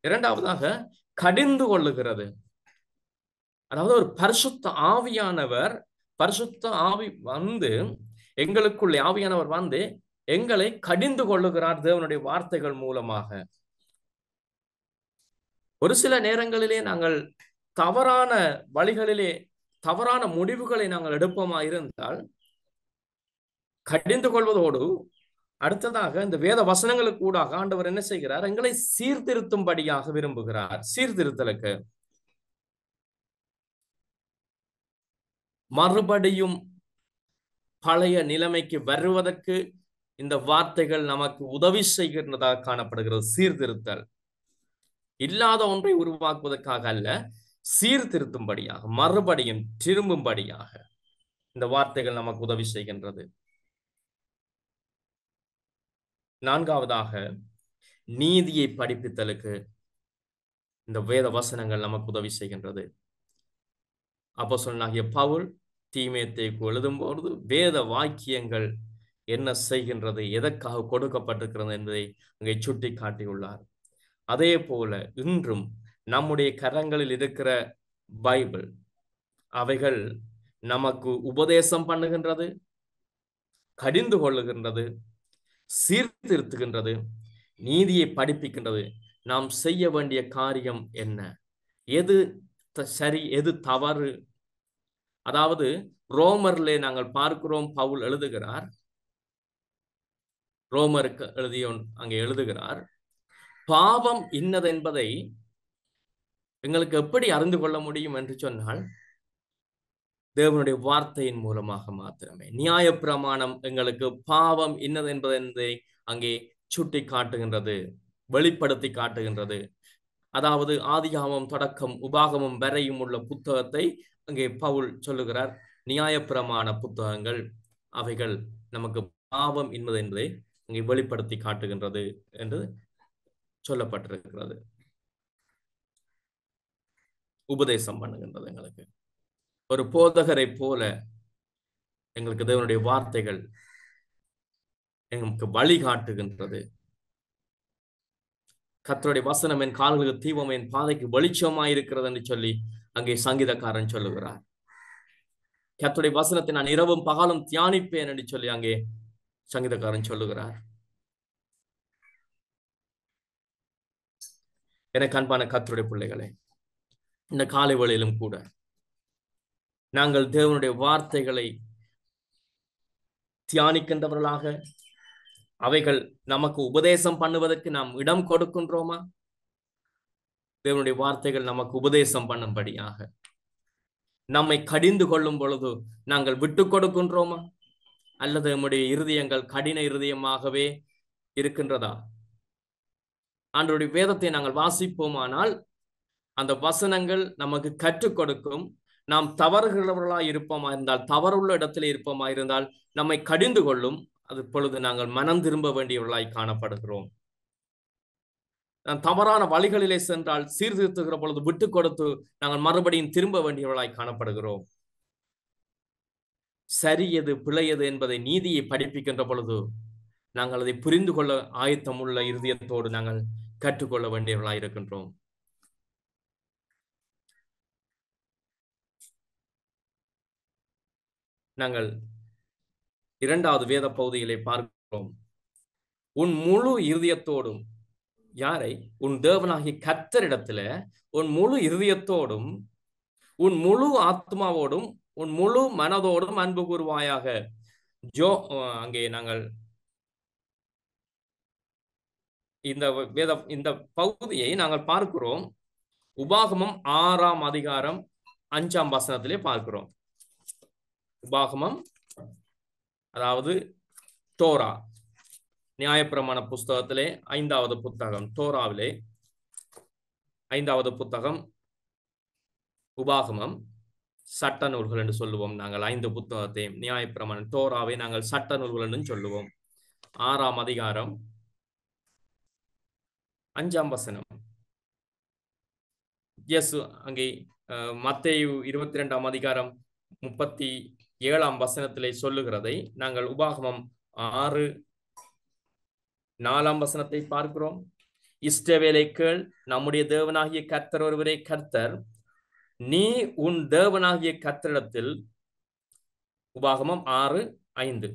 Speaker 4: இரண்டாவதாக கடிந்து கொள்ளுகிறது. அதாவது ஒரு பரிசுத்த ஆவியானவர், பரிசுத்த ஆவி வந்து எங்களுக்குள்ளே ஆவியானவர் வந்து எங்களை கடிந்து கொள்ளுகிறார் தேவனுடைய வார்த்தைகள் மூலமாக. ஒரு சில நேரங்களிலே நாங்கள் தவறான வழிகளிலே தவறான முடிவுகளை நாங்கள் எடுப்போமா இருந்தால், கடிந்து கொள்வதோடு அடுத்ததாக இந்த வேத வசனங்களுக்கு ஊடாக ஆண்டவர் என்ன செய்கிறார்? எங்களை சீர்திருத்தும்படியாக விரும்புகிறார். சீர்திருத்தலுக்கு மறுபடியும் பழைய நிலைமைக்கு வருவதற்கு இந்த வார்த்தைகள் நமக்கு உதவி செய்கின்றதாக காணப்படுகிறது. சீர்திருத்தல் இல்லாத ஒன்றை உருவாக்குவதற்காக அல்ல, சீர்திருத்தும்படியாக, மறுபடியும் திரும்பும்படியாக இந்த வார்த்தைகள் நமக்கு உதவி செய்கின்றது. நான்காவதாக, நீதியை படிப்பித்தலுக்கு இந்த வேத வசனங்கள் நமக்கு உதவி செய்கின்றது. அப்போஸ்தலனாகிய பவுல் தீமோத்தேயுவுக்கு எழுதும்போது வேத வாக்கியங்கள் என்ன செய்கின்றது, எதற்காக கொடுக்கப்பட்டிருக்கிறது என்பதை அங்கே சுட்டி காட்டியுள்ளார். அதே போல இன்றும் நம்முடைய கரங்களில் இருக்கிற பைபிள், அவைகள் நமக்கு உபதேசம் பண்ணுகின்றது, கடிந்து கொள்ளுகின்றது, சீர்திருத்துகின்றது, நீதியை படிப்பிக்கின்றது. நாம் செய்ய வேண்டிய காரியம் என்ன, எது சரி எது தவறு. அதாவது ரோமர்லே நாங்கள் பார்க்கிறோம், பவுல் எழுதுகிறார், ரோமருக்கு அங்கே எழுதுகிறார், பாவம் இன்னது என்பதை எங்களுக்கு எப்படி அறிந்து கொள்ள முடியும் என்று சொன்னால் தேவனுடைய வார்த்தையின் மூலமாக மாத்திரமே. நியாயப்பிரமாணம் எங்களுக்கு பாவம் இன்னது என்பதை அங்கே சுட்டி காட்டுகின்றது, வெளிப்படுத்தி காட்டுகின்றது. அதாவது ஆதியாகமம் தொடக்கம் உபாகமம் வரையும் உள்ள புத்தகத்தை அங்கே பவுல் சொல்லுகிறார், நியாயப்பிரமாண புத்தகங்கள் அவைகள் நமக்கு பாவம் என்பதை அங்கே வெளிப்படுத்தி காட்டுகின்றது என்று சொல்லப்பட்டிருக்கிறது. உபதேசம் பண்ணுகின்றது. எங்களுக்கு ஒரு போதகரை போல எங்களுக்கு தேவனுடைய வார்த்தைகள் எங்களுக்கு வழிகாட்டுகின்றது. கர்த்தருடைய வசனம் என் கால்களுக்கு தீபம், என் பாதைக்கு வெளிச்சமாய் இருக்கிறது என்று சொல்லி அங்கே சங்கீதக்காரன் சொல்லுகிறார். கர்த்தருடைய வசனத்தை நான் இரவும் பகலும் தியானிப்பேன் என்று சொல்லி அங்கே சங்கீதக்காரன் சொல்லுகிறார். எனக்கு அன்பான கர்த்தருடைய பிள்ளைகளே, இந்த காலை வேளையிலும் கூட நாங்கள் தேவனுடைய வார்த்தைகளை தியானிக்கின்றவர்களாக, அவைகள் நமக்கு உபதேசம் பண்ணுவதற்கு நாம் இடம் கொடுக்கின்றோமா? தேவனுடைய வார்த்தைகள் நமக்கு உபதேசம் பண்ணும்படியாக நம்மை கடிந்து கொள்ளும் பொழுது நாங்கள் விட்டு கொடுக்கின்றோமா? அல்லது நம்முடைய இருதயங்கள் கடின இருதயமாகவே இருக்கின்றதா? ஆண்டவருடைய வேதத்தை நாங்கள் வாசிப்போமானால் அந்த வசனங்கள் நமக்கு கற்றுக் கொடுக்கும். நாம் தவறுகிறவர்களாய் இருப்போமா இருந்தால், தவறுள்ள இடத்துல இருப்போமா இருந்தால் நம்மை கடிந்து கொள்ளும். அது பொழுது நாங்கள் மனம் திரும்ப வேண்டியவர்களாய் காணப்படுகிறோம். நாம் தவறான வழிகளிலே சென்றால், சீர்திருத்துகிற பொழுது விட்டு கொடுத்து நாங்கள் மறுபடியும் திரும்ப வேண்டியவர்களாய் காணப்படுகிறோம். சரி எது பிழை எது என்பதை, நீதியை படிப்பிக்கின்ற பொழுது நாங்கள் அதை புரிந்து கொள்ள ஆயத்தமுள்ள இருதயத்தோடு நாங்கள் கற்றுக்கொள்ள வேண்டியவர்களாய் இருக்கின்றோம். நாங்கள் இரண்டாவது வேத பகுதியிலே பார்க்கிறோம், உன் முழு இருதயத்தோடும், யாரை? உன் தேவனாகிய கர்த்தரிடத்துல உன் முழு இருதயத்தோடும், உன் முழு ஆத்மாவோடும், உன் முழு மனதோடும் அன்பு கூறுவாயாக. அங்கே நாங்கள் இந்த பகுதியை நாங்கள் பார்க்கிறோம், உபாகமம் 6ஆம் அதிகாரம் 5ஆம் வசனத்திலே பார்க்கிறோம். உபாகமம், அதாவது தோரா, நியாயப்பிரமாண புஸ்தகத்திலே 5வது புத்தகம், தோராவிலே 5வது புத்தகம் உபாகமம், சட்ட நூல்கள் என்று சொல்லுவோம் நாங்கள். 5 புத்தகத்தை நியாயப்பிரமாணம் தோராவை நாங்கள் சட்ட நூல்கள் என்று சொல்லுவோம். 6ஆம் அதிகாரம் 5ஆம் வசனம். அங்கே மத்தேயு 22ஆம் அதிகாரம் 37ஆம் வசனத்திலே சொல்லுகிறதை நாங்கள் உபாகமம் 6:4ஆம் வசனத்தை பார்க்கிறோம். இஸ்ரவேலை கேள், நம்முடைய தேவனாகிய கர்த்தர் ஒருவரே கர்த்தர், நீ உன் தேவனாகிய கர்த்தரிடத்தில், உபாகமம் 6:5,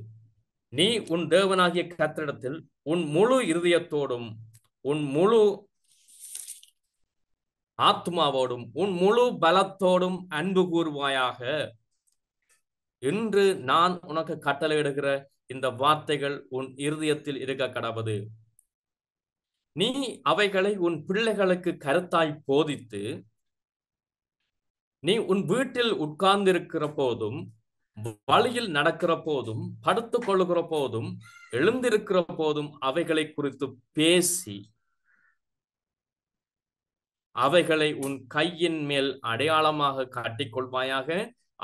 Speaker 4: நீ உன் தேவனாகிய கர்த்தரிடத்தில் உன் முழு இருதயத்தோடும், உன் முழு ஆத்மாவோடும், உன் முழு பலத்தோடும் அன்பு கூறுவாயாக என்று நான் உனக்கு கட்டளையிடுகிற இந்த வார்த்தைகள் உன் இருதயத்தில் இருக்க கடவது. நீ அவைகளை உன் பிள்ளைகளுக்கு கருத்தாய் போதித்து, நீ உன் வீட்டில் உட்கார்ந்திருக்கிற போதும், வழியில் நடக்கிற போதும், படுத்துக் கொள்ளுகிற போதும், எழுந்திருக்கிற போதும் அவைகளை குறித்து பேசி அவைகளை உன் கையின் மேல் அடையாளமாக காட்டிக்கொள்வாயாக.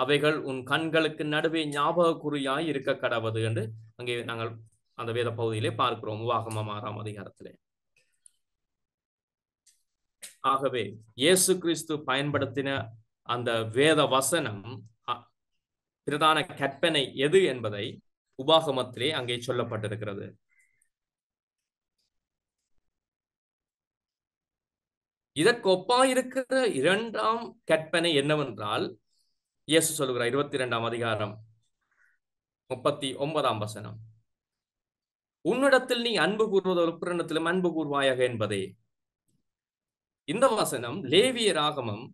Speaker 4: அவைகள் உன் கண்களுக்கு நடுவே ஞாபக குறியாய் இருக்க கடவது என்று அங்கே நாங்கள் அந்த வேத பகுதியிலே பார்க்கிறோம், உபாகமம் 6ஆம் அதிகாரத்திலே. ஆகவே இயேசு கிறிஸ்து பயன்படுத்தின அந்த வேத வசனம் பிரதான கற்பனை எது என்பதை உபாகமத்திலே அங்கே சொல்லப்பட்டிருக்கிறது. இதற்கு ஒப்பாயிருக்கிற 2ஆம் கற்பனை என்னவென்றால், இயேசு சொல்லுகிறார் 22ஆம் அதிகாரம் 39ஆம் வசனம், உன்னிடத்தில் நீ அன்பு கூறுவது ஒரு பிறனிடத்திலும் அன்பு கூறுவாயாக என்பதே. இந்த வசனம் லேவியராகமம்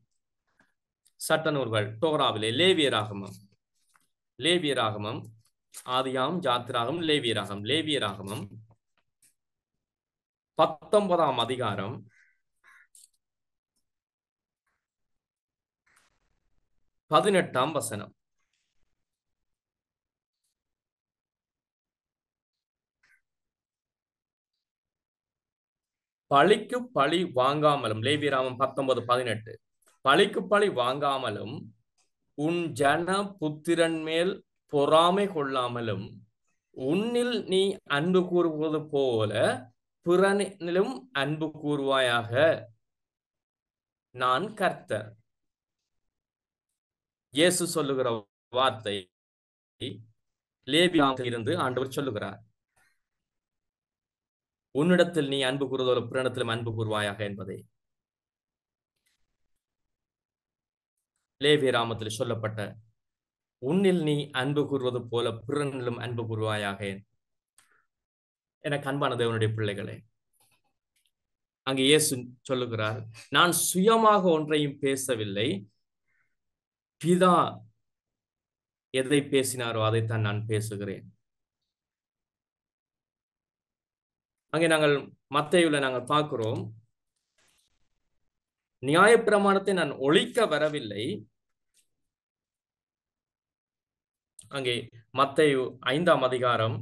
Speaker 4: சட்ட நூல்கள் தோராவிலே லேவியராகமம் ஆதியாம் ஜாத்திராகம் லேவியராகமம் 19ஆம் அதிகாரம் 18ஆம் வசனம். பழிக்கு பழி வாங்காமலும், லேவியராகமம் 19:18, பழிக்கு பழி வாங்காமலும் உன் ஜன புத்திரன் மேல் பொறாமை கொள்ளாமலும் உன்னில் நீ அன்பு கூறுவது போல பிறனிலும் அன்பு கூறுவாயாக, நான் கர்த்தர். இயேசு சொல்லுகிற வார்த்தை லேவியராகமத்தில் இருந்து ஆண்டவர் சொல்லுகிறார், உன்னிடத்தில் நீ அன்பு கூறுவதோடு பிறனிடத்திலும் அன்பு கூறுவாயாக என்பதை. லேவியராகமத்தில் சொல்லப்பட்ட உன்னில் நீ அன்பு கூறுவது போல பிறனிலும் அன்பு கூறுவாயாக. எனக்கு அன்பான தேவனுடைய பிள்ளைகளே, அங்கே இயேசு சொல்லுகிறார், நான் சுயமாக ஒன்றையும் பேசவில்லை, பிதா எதை பேசினாரோ அதைத்தான் நான் பேசுகிறேன். அங்கே நாங்கள் மத்தேயுல நாங்கள் பார்க்கிறோம், நியாயப்பிரமாணத்தை நான் ஒழிக்க வரவில்லை. அங்கே மத்தேயு 5ஆம் அதிகாரம்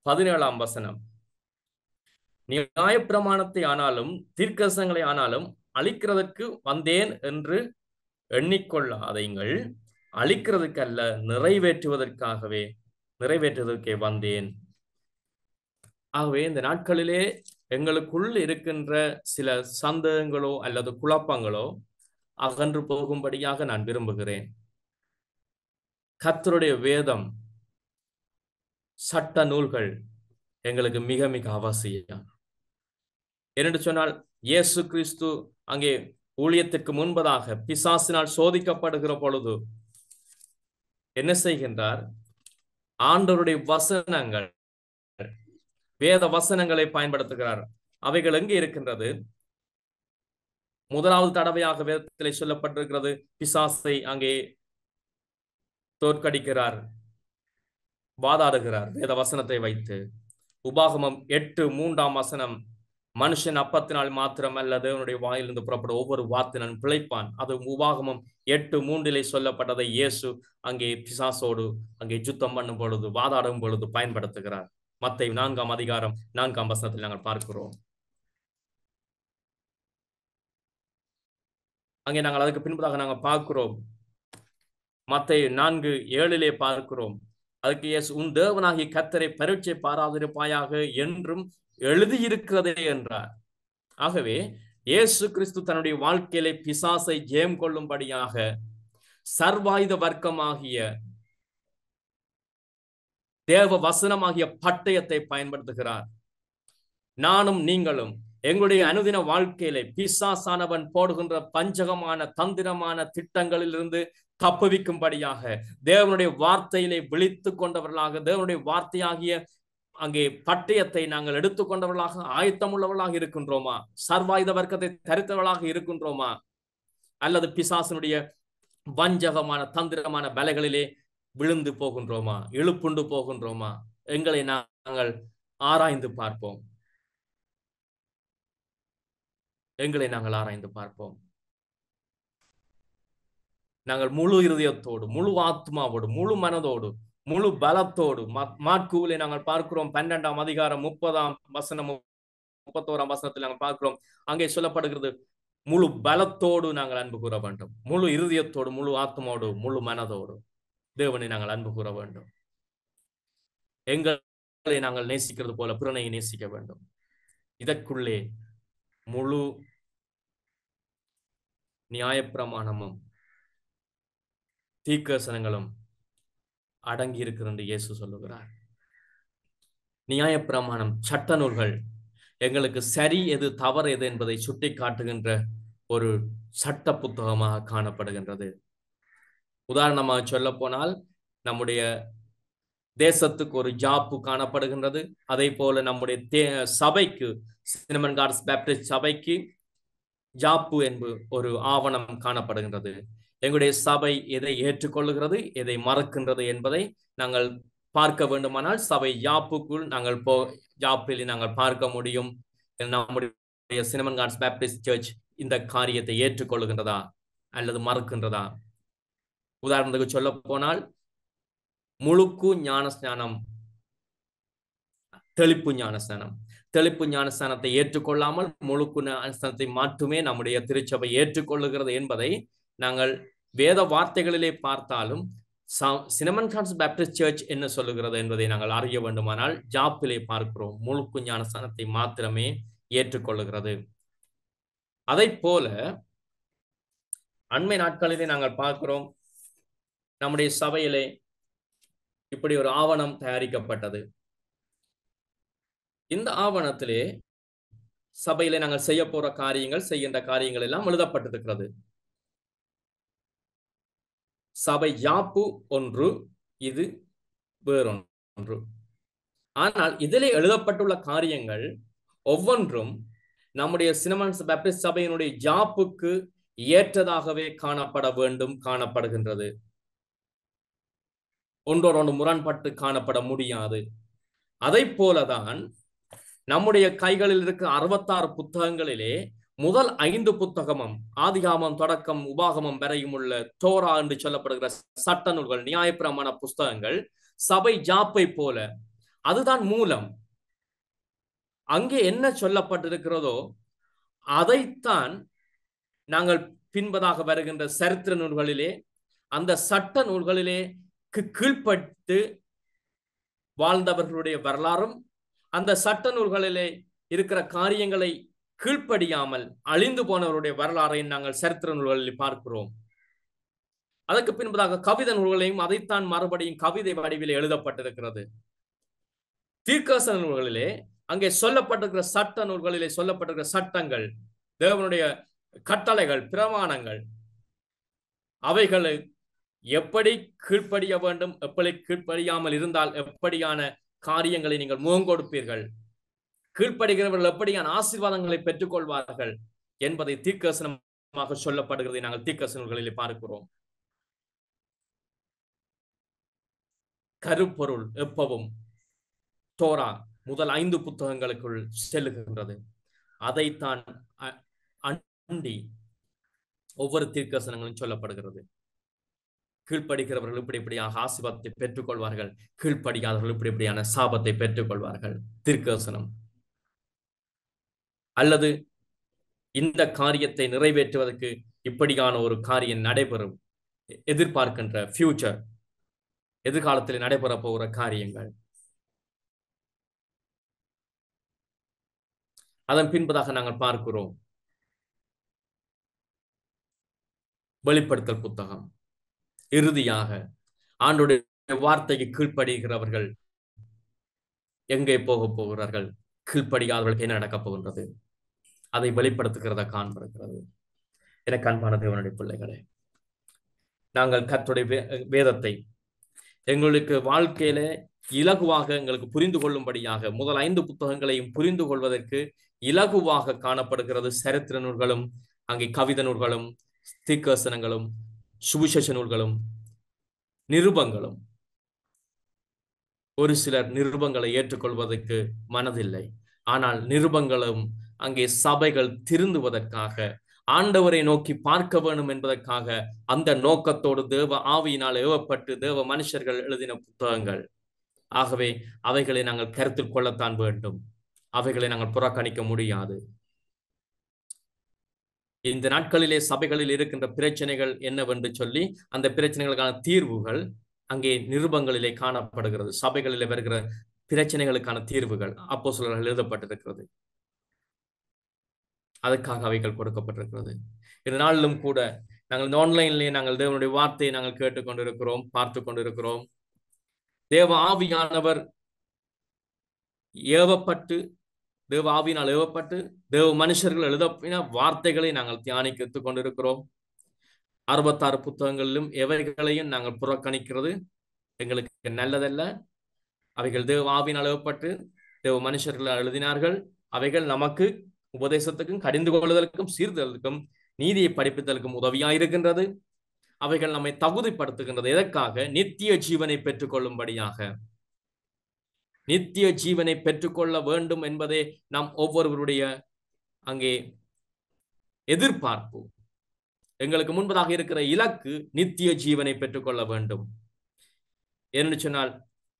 Speaker 4: 17ஆம் வசனம், நியாயப்பிரமாணத்தை ஆனாலும் தீர்க்கதரிசனங்களை ஆனாலும் அழிக்கிறதற்கு வந்தேன் என்று எண்ணிக்கொள்ளாதீங்கள், அழிக்கிறதுக்கு அல்ல நிறைவேற்றுவதற்கே வந்தேன். ஆகவே இந்த நாட்களிலே எங்களுக்குள் இருக்கின்ற சில சந்தேகங்களோ அல்லது குழப்பங்களோ அகன்று போகும்படியாக நான் விரும்புகிறேன். கர்த்தருடைய வேதம், சட்ட நூல்கள் எங்களுக்கு மிக மிக அவசியம். என்று சொன்னால், இயேசு கிறிஸ்து அங்கே ஊழியத்திற்கு முன்பதாக பிசாசினால் சோதிக்கப்படுகிற பொழுது என்ன செய்கின்றார்? ஆண்டவருடைய வசனங்கள், வேத வசனங்களை பயன்படுத்துகிறார். அவைகள் எங்கே இருக்கின்றது? முதலாவது தடவையாக வேதத்திலே சொல்லப்பட்டிருக்கிறது, பிசாசை அங்கே தோற்கடிக்கிறார், வாதாடுகிறார் வேத வசனத்தை வைத்து. உபாகமம் 8:3ஆம் வசனம், மனுஷன் அப்பத்தினால் மாத்திரம் அல்ல தேவனுடைய வாயிலிருந்து புறப்படும் ஒவ்வொரு வார்த்தையினாலும் பிழைப்பான். அது உபாகமம் 8:3 சொல்லப்பட்டதை இயேசு அங்கே பிசாசோடு அங்கே யுத்தம் பண்ணும் பொழுது, வாதாடும் பொழுது பயன்படுத்துகிறார். மத்தேயு 4ஆம் அதிகாரம் 4ஆம் வசனத்தில் நாங்கள் பார்க்கிறோம். அங்கே நாங்கள் அதுக்கு பின்பதாக நாங்கள் பார்க்கிறோம், மத்தேயு 4:7 பார்க்கிறோம், அதுக்கு இயேசு உன் தேவனாகிய கர்த்தரை பரீட்சை பாராதிருப்பாயாக என்றும் எழுதியிருக்கிறதே என்றார். ஆகவே இயேசு கிறிஸ்து தன்னுடைய வாழ்க்கையிலே பிசாசை ஜெயம் கொள்ளும்படியாக சர்வாயுத வர்க்கமாகிய தேவ வசனமாகிய பட்டயத்தை பயன்படுத்துகிறார். நானும் நீங்களும் எங்களுடைய அனுதின வாழ்க்கையிலே பிசாசானவன் போடுகின்ற பஞ்சகமான தந்திரமான திட்டங்களிலிருந்து தப்புவிக்கும்படியாக தேவனுடைய வார்த்தையிலே விழித்து கொண்டவர்களாக, தேவனுடைய வார்த்தையாகிய அங்கே பட்டயத்தை நாங்கள் எடுத்துக்கொண்டவர்களாக ஆயத்தமுள்ளவர்களாக இருக்கின்றோமா? சர்வாயுத வர்க்கத்தை தரித்தவர்களாக இருக்கின்றோமா? அல்லது பிசாசனுடைய வஞ்சகமான தந்திரமான பலைகளிலே விழுந்து போகின்றோமா? இழுப்புண்டு போகின்றோமா? எங்களை நாங்கள் ஆராய்ந்து பார்ப்போம். நாங்கள் முழு இருதயத்தோடு, முழு ஆத்மாவோடு, முழு மனதோடு, முழு பலத்தோடு மாட்கூவிலே நாங்கள் பார்க்கிறோம் 12ஆம் அதிகாரம் 30ஆம் வசனம் 31ஆம் வசனத்தில் நாங்கள் பார்க்கிறோம். அங்கே சொல்லப்படுகிறது, முழு பலத்தோடு நாங்கள் அன்பு கூற வேண்டும். முழு இருதயத்தோடு, முழு ஆத்மாவோடு, முழு மனதோடு தேவனை நாங்கள் அன்பு கூற வேண்டும். எங்களை நாங்கள் நேசிக்கிறது போல பிறனை நேசிக்க வேண்டும். இதற்குள்ளே முழு நியாயப்பிரமாணமும் தீர்க்கதரிசனங்களும் அடங்கி இருக்கிறது என்று இயேசு சொல்லுகிறார். நியாயப்பிரமாணம், சட்ட நூல்கள் எங்களுக்கு சரி எது தவறு எது என்பதை சுட்டி காட்டுகின்ற ஒரு சட்ட புத்தகமாக காணப்படுகின்றது. உதாரணமாக சொல்ல போனால், நம்முடைய தேசத்துக்கு ஒரு ஜாப்பு காணப்படுகின்றது. அதே போல நம்முடைய சபைக்கு, சினமன் காட்ஸ் பேப்டிஸ்ட் சபைக்கு ஜாப்பு என்பது ஒரு ஆவணம் காணப்படுகின்றது. எங்களுடைய சபை எதை ஏற்றுக்கொள்ளுகிறது, எதை மறக்கின்றது என்பதை நாங்கள் பார்க்க வேண்டுமானால் சபை ஜாப்புக்குள் நாங்கள் ஜாப்பில் நாங்கள் பார்க்க முடியும். நம்முடைய சினமன் காட்ஸ் பேப்டிஸ்ட் சர்ச் இந்த காரியத்தை ஏற்றுக்கொள்ளுகின்றதா அல்லது மறக்கின்றதா? உதாரணத்துக்கு சொல்ல போனால், முழுக்கு ஞானஸ்நானம், தெளிப்பு ஞானஸ்நானம். தெளிப்பு ஞானஸ்நானத்தை ஏற்றுக்கொள்ளாமல் முழுக்கு ஞானஸ்நானத்தை மட்டுமே நம்முடைய திருச்சபை ஏற்றுக்கொள்ளுகிறது என்பதை நாங்கள் வேத வார்த்தைகளிலே பார்த்தாலும் சினமன் காட்ஸ் பேப்டிஸ்ட் சர்ச் என்ன சொல்லுகிறது என்பதை நாங்கள் அறிய வேண்டுமானால் ஜாப்பிலே பார்க்கிறோம், முழுக்கு ஞானஸ்நானத்தை மாத்திரமே ஏற்றுக்கொள்ளுகிறது. அதை போல அண்மை நாட்களிலே நாங்கள் பார்க்கிறோம், நம்முடைய சபையிலே இப்படி ஒரு ஆவணம் தயாரிக்கப்பட்டது. இந்த ஆவணத்திலே சபையிலே நாங்கள் செய்ய போற காரியங்கள், செய்கின்ற காரியங்கள் எல்லாம் எழுதப்பட்டிருக்கிறது. சபை யாப்பு ஒன்று, இது வேறொன்று. ஆனால் இதிலே எழுதப்பட்டுள்ள காரியங்கள் ஒவ்வொன்றும் நம்முடைய சினமன் பேப்டிஸ்ட் சபையினுடைய ஜாப்புக்கு ஏற்றதாகவே காணப்பட வேண்டும், காணப்படுகின்றது. ஒன்றோடு முரண்பட்டு காணப்பட முடியாது. அதை போலதான் நம்முடைய கைகளில் இருக்க 66 புத்தகங்களிலே முதல் 5 புத்தகமும், ஆதிகாமம் தொடக்கம் உபாகமம் வரையும் உள்ள தோரா என்று சொல்லப்படுகிற சட்ட நூல்கள், நியாயப்பிரமாண புஸ்தகங்கள் சபை ஜாப்பை போல அதுதான் மூலம். அங்கே என்ன சொல்லப்பட்டிருக்கிறதோ அதைத்தான் நாங்கள் பின்பதாக வருகின்ற சரித்திர நூல்களிலே, அந்த சட்ட நூல்களிலே கீழ்ப்பட்டு வாழ்ந்தவர்களுடைய வரலாறும், அந்த சட்ட நூல்களிலே இருக்கிற காரியங்களை கீழ்ப்படியாமல் அழிந்து போனவருடைய வரலாறை நாங்கள் சரித்திர நூல்களில் பார்க்கிறோம். அதற்கு பின்பதாக கவிதை நூல்களையும் அதைத்தான் மறுபடியும் கவிதை வடிவிலே எழுதப்பட்டிருக்கிறது. தீர்க்கதரிசன நூல்களிலே அங்கே சொல்லப்பட்டிருக்கிற சட்ட நூல்களிலே சொல்லப்பட்டிருக்கிற சட்டங்கள், தேவனுடைய கட்டளைகள், பிரமாணங்கள், அவைகளை எப்படி கீழ்ப்படிய வேண்டும், எப்படி கீழ்ப்படியாமல் இருந்தால் எப்படியான காரியங்களை நீங்கள் முகம் கொடுப்பீர்கள், கீழ்ப்படுகிறவர்கள் எப்படியான ஆசீர்வாதங்களை பெற்றுக் கொள்வார்கள் என்பதை தீர்க்கதரிசனமாக சொல்லப்படுகிறதை நாங்கள் தீர்க்கதரிசன நூல்களிலே பார்க்கிறோம். கருப்பொருள் எப்பவும் தோரா முதல் 5 புத்தகங்களுக்குள் செல்லுகின்றது. அதைத்தான் அண்டி ஒவ்வொரு தீர்க்கதரிசனங்களும் சொல்லப்படுகிறது. கீழ்ப்படுகிறவர்கள் இப்படி இப்படியாக ஆசீர்வாதத்தை பெற்றுக் கொள்வார்கள், கீழ்ப்படியாதவர்கள் இப்படி இப்படியான சாபத்தை பெற்றுக் கொள்வார்கள். தீர்க்கதரிசனம் அல்லது இந்த காரியத்தை நிறைவேற்றுவதற்கு இப்படியான ஒரு காரியம் நடைபெறும், எதிர்பார்க்கின்ற ஃபியூச்சர், எதிர்காலத்தில் நடைபெற போகிற காரியங்கள். அதன் பின்பதாக நாங்கள் பார்க்கிறோம் வெளிப்படுத்தல் புத்தகம். இறுதியாக ஆண்டவருடைய வார்த்தைக்கு கீழ்ப்படுகிறவர்கள் எங்கே போக போகிறார்கள், கீழ்ப்படியாதவர்களுக்கு என்ன நடக்கப் போகின்றது, அதை வெளிப்படுத்துகிறத காண்படுகிறது. எனக்கு அன்பான தேவனுடைய பிள்ளைகளே, நாங்கள் கர்த்தருடைய வேதத்தை எங்களுக்கு வாழ்க்கையில இலகுவாக எங்களுக்கு புரிந்து கொள்ளும்படியாக முதல் 5 புத்தகங்களையும் புரிந்து கொள்வதற்கு இலகுவாக காணப்படுகிறது. சரித்திர நூல்களும், அங்கே கவிதை நூல்களும், தீர்க்கதரிசனங்களும், சுவிசேஷ நூல்களும், நிருபங்களும். ஒரு சிலர் நிருபங்களை ஏற்றுக்கொள்வதற்கு மனதில்லை. ஆனால் நிருபங்களும் அங்கே சபைகள் திருந்துவதற்காக, ஆண்டவரை நோக்கி பார்க்க வேண்டும் என்பதற்காக அந்த நோக்கத்தோடு தேவ ஆவியினால் ஏவப்பட்டு தேவ மனுஷர்கள் எழுதின புத்தகங்கள். ஆகவே அவைகளை நாங்கள் கருத்தில் கொள்ளத்தான் வேண்டும். அவைகளை நாங்கள் புறக்கணிக்க முடியாது. இந்த நாட்களிலே சபைகளில் இருக்கின்ற பிரச்சனைகள் என்னவென்று சொல்லி அந்த பிரச்சனைகளுக்கான தீர்வுகள் அங்கே நிருபங்களிலே காணப்படுகிறது. சபைகளிலே வருகிற பிரச்சனைகளுக்கான தீர்வுகள் அப்போஸ்தலர்கள் எழுதப்பட்டிருக்கிறது. அதற்காக அவைகள் கொடுக்கப்பட்டிருக்கிறது. இந்த நாளிலும் கூட நாங்கள் இந்த ஆன்லைன்லேயே நாங்கள் தேவனுடைய வார்த்தையை நாங்கள் கேட்டுக்கொண்டிருக்கிறோம், பார்த்து கொண்டிருக்கிறோம். தேவ ஆவியானவர் ஏவப்பட்டு தேவ ஆவியினால் ஏவப்பட்டு தேவ மனுஷர்கள் எழுதின வார்த்தைகளை நாங்கள் தியானித்துக் கொண்டிருக்கிறோம். 66 புத்தகங்களிலும் எவைகளையும் நாங்கள் புறக்கணிக்கிறது எங்களுக்கு நல்லதல்ல. அவைகள் தேவ ஆவியினால் ஏவப்பட்டு தேவ மனுஷர்கள் எழுதினார்கள். அவைகள் நமக்கு உபதேசத்துக்கும் கடிந்து கொள்ளுதலுக்கும் சீர்தலுக்கும் நீதியை படிப்பித்தலுக்கும் உதவியாயிருக்கின்றது. அவைகள் நம்மை தகுதிப்படுத்துகின்றது. எதற்காக? நித்திய ஜீவனை பெற்றுக்கொள்ளும்படியாக. நித்திய ஜீவனை பெற்றுக்கொள்ள வேண்டும் என்பதே நம் ஒவ்வொருவருடைய அங்கே எதிர்பார்ப்பு. எங்களுக்கு முன்பதாக இருக்கிற இலக்கு நித்திய ஜீவனை பெற்றுக்கொள்ள வேண்டும். என்று சொன்னால்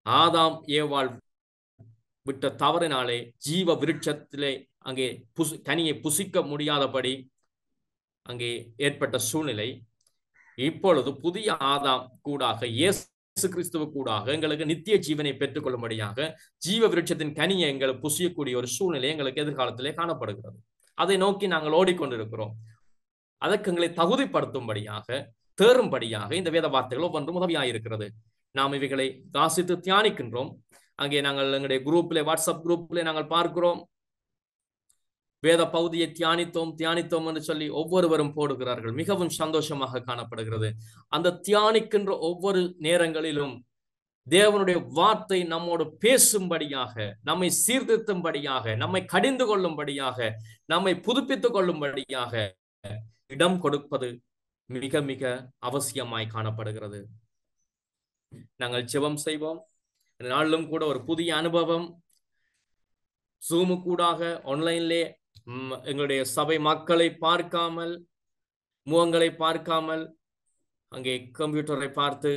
Speaker 4: ஆதாம் ஏவாள் விட்ட தவறினாலே ஜீவ விருட்சத்திலே அங்கே கனியை புசிக்க முடியாதபடி அங்கே ஏற்பட்ட சூழ்நிலை. இப்பொழுது புதிய ஆதாம் கூடாக இயேசு கிறிஸ்துவ கூடாக எங்களுக்கு நித்திய ஜீவனை பெற்றுக்கொள்ளும்படியாக ஜீவ விருட்சத்தின் கனியை எங்களுக்கு புசியக்கூடிய ஒரு சூழ்நிலை எங்களுக்கு எதிர்காலத்திலே காணப்படுகிறது. அதை நோக்கி நாங்கள் ஓடிக்கொண்டிருக்கிறோம். அதற்கு எங்களை தகுதிப்படுத்தும்படியாக தேறும்படியாக இந்த வேத வார்த்தைகள் ஒவ்வொன்றும் உதவியாயிருக்கிறது. நாம் இவைகளை வாசித்து தியானிக்கின்றோம். அங்கே நாங்கள் எங்களுடைய குரூப்ல வாட்ஸ்அப் குரூப்ல நாங்கள் பார்க்கிறோம். வேத பகுதியை தியானித்தோம் என்று சொல்லி ஒவ்வொருவரும் போடுகிறார்கள். மிகவும் சந்தோஷமாக காணப்படுகிறது. அந்த தியானிக்கின்ற ஒவ்வொரு நேரங்களிலும் தேவனுடைய வார்த்தை நம்மோடு பேசும்படியாக, நம்மை சீர்திருத்தும்படியாக, நம்மை கடிந்து கொள்ளும்படியாக, நம்மை புதுப்பித்துக் கொள்ளும்படியாக இடம் கொடுப்பது மிக மிக அவசியமாய் காணப்படுகிறது. நாங்கள் ஜெபம் செய்வோம். நாளிலும் கூட ஒரு புதிய அனுபவம் ஜூமு கூடாக ஆன்லைன்லே எங்களுடைய சபை மக்களை பார்க்காமல், முகங்களை பார்க்காமல், அங்கே கம்ப்யூட்டரை பார்த்து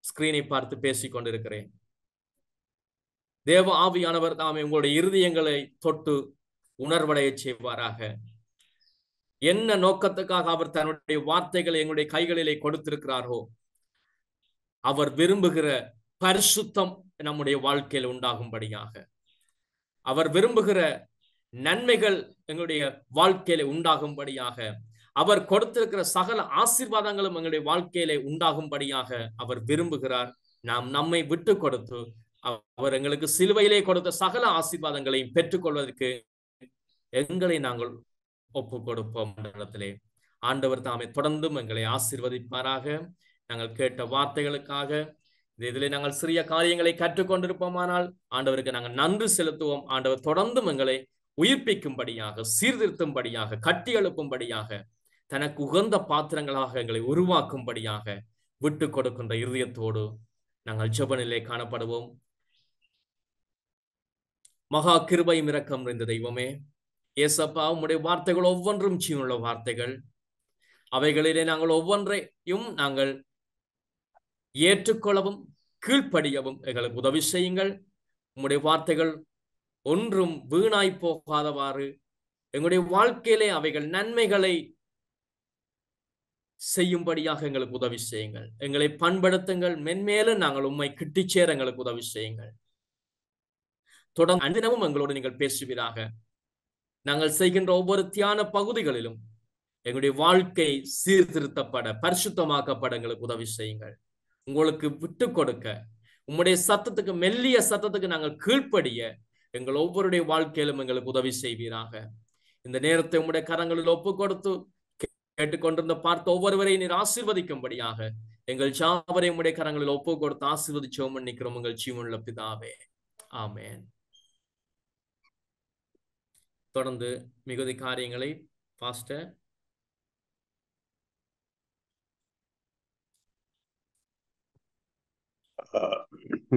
Speaker 4: ஸ்கிரீனை பார்த்து பேசிக் கொண்டிருக்கிறேன். தேவ ஆவியானவர் தாமே உங்களுடைய இருதயங்களை தொட்டு உணர்வடைய செய்வாராக. என்ன நோக்கத்துக்காக அவர் தன்னுடைய வார்த்தைகளை எங்களுடைய கைகளிலே கொடுத்திருக்கிறாரோ அவர் விரும்புகிற பரிசுத்தம் நம்முடைய வாழ்க்கையில் உண்டாகும்படியாக, அவர் விரும்புகிற நன்மைகள் எங்களுடைய வாழ்க்கையில உண்டாகும்படியாக, அவர் கொடுத்திருக்கிற சகல ஆசீர்வாதங்களும் எங்களுடைய வாழ்க்கையில உண்டாகும்படியாக அவர் விரும்புகிறார். நாம் நம்மை விட்டு கொடுத்து அவர் எங்களுக்கு சிலுவையிலே கொடுத்த சகல ஆசீர்வாதங்களையும் பெற்றுக்கொள்வதற்கு எங்களை நாங்கள் ஒப்பு கொடுப்போம். இடத்திலே ஆண்டவர் தாமே தொடர்ந்தும் எங்களை ஆசீர்வதிப்பாராக. நாங்கள் கேட்ட வார்த்தைகளுக்காக இதிலே நாங்கள் சிறிய காரியங்களை கற்றுக்கொண்டிருப்போமானால் ஆண்டவருக்கு நாங்கள் நன்றி செலுத்துவோம். ஆண்டவர் தொடர்ந்தும் எங்களை உயிர்ப்பிக்கும்படியாக, சீர்திருத்தும்படியாக, கட்டி எழுப்பும்படியாக, தனக்கு உகந்த பாத்திரங்களாக எங்களை உருவாக்கும்படியாக விட்டு கொடுக்கின்ற இருதயத்தோடு நாங்கள் ஜெபனிலே காணப்படுவோம். மகா கிருபையும் இரக்கம் நிறைந்த தெய்வமே, ஏசப்பா, உம்முடைய வார்த்தைகள் ஒவ்வொன்றும் ஜீவனுள்ள வார்த்தைகள். அவைகளிலே நாங்கள் ஒவ்வொன்றையும் நாங்கள் ஏற்றுக்கொள்ளவும் கீழ்ப்படியவும் எங்களுக்கு உதவி செய்யுங்கள். உம்முடைய வார்த்தைகள் ஒன்றும் வீணாய் போகாதவாறு எங்களுடைய வாழ்க்கையிலே அவைகள் நன்மைகளை செய்யும்படியாக எங்களுக்கு உதவி செய்யுங்கள். எங்களை பண்படுத்துங்கள். மென்மேலும் நாங்கள் உம்மை கிட்டிச் சேர எங்களுக்கு உதவி செய்யுங்கள். தொடர்ந்து அன்றினமும் எங்களோடு நீங்கள் பேசுவீராக. நாங்கள் செய்கின்ற ஒவ்வொரு தியான பகுதிகளிலும் எங்களுடைய வாழ்க்கை சீர்திருத்தப்பட, பரிசுத்தமாக்கப்பட எங்களுக்கு உதவி செய்யுங்கள். உங்களுக்கு விட்டு கொடுக்க, உம்முடைய சத்தத்துக்கு, மெல்லிய சத்தத்துக்கு நாங்கள் கீழ்ப்படிய எங்கள் ஒவ்வொருடைய வாழ்க்கையிலும் எங்களுக்கு உதவி செய்வீராக. இந்த நேரத்தை உம்முடைய கரங்களில் ஒப்பு கொடுத்து கேட்டுக்கொண்டிருந்த பார்த்த ஒவ்வொருவரையும் நீர் ஆசீர்வதிக்கும்படியாக எங்கள் ஜாவரை உம்முடைய கரங்களில் ஒப்பு கொடுத்து ஆசீர்வதிச்சோம் நிற்கிறோம் எங்கள் ஜீவனுள்ள பிதாவே. ஆமென். தொடர்ந்து மிகுதி காரியங்களை பாஸ்டர்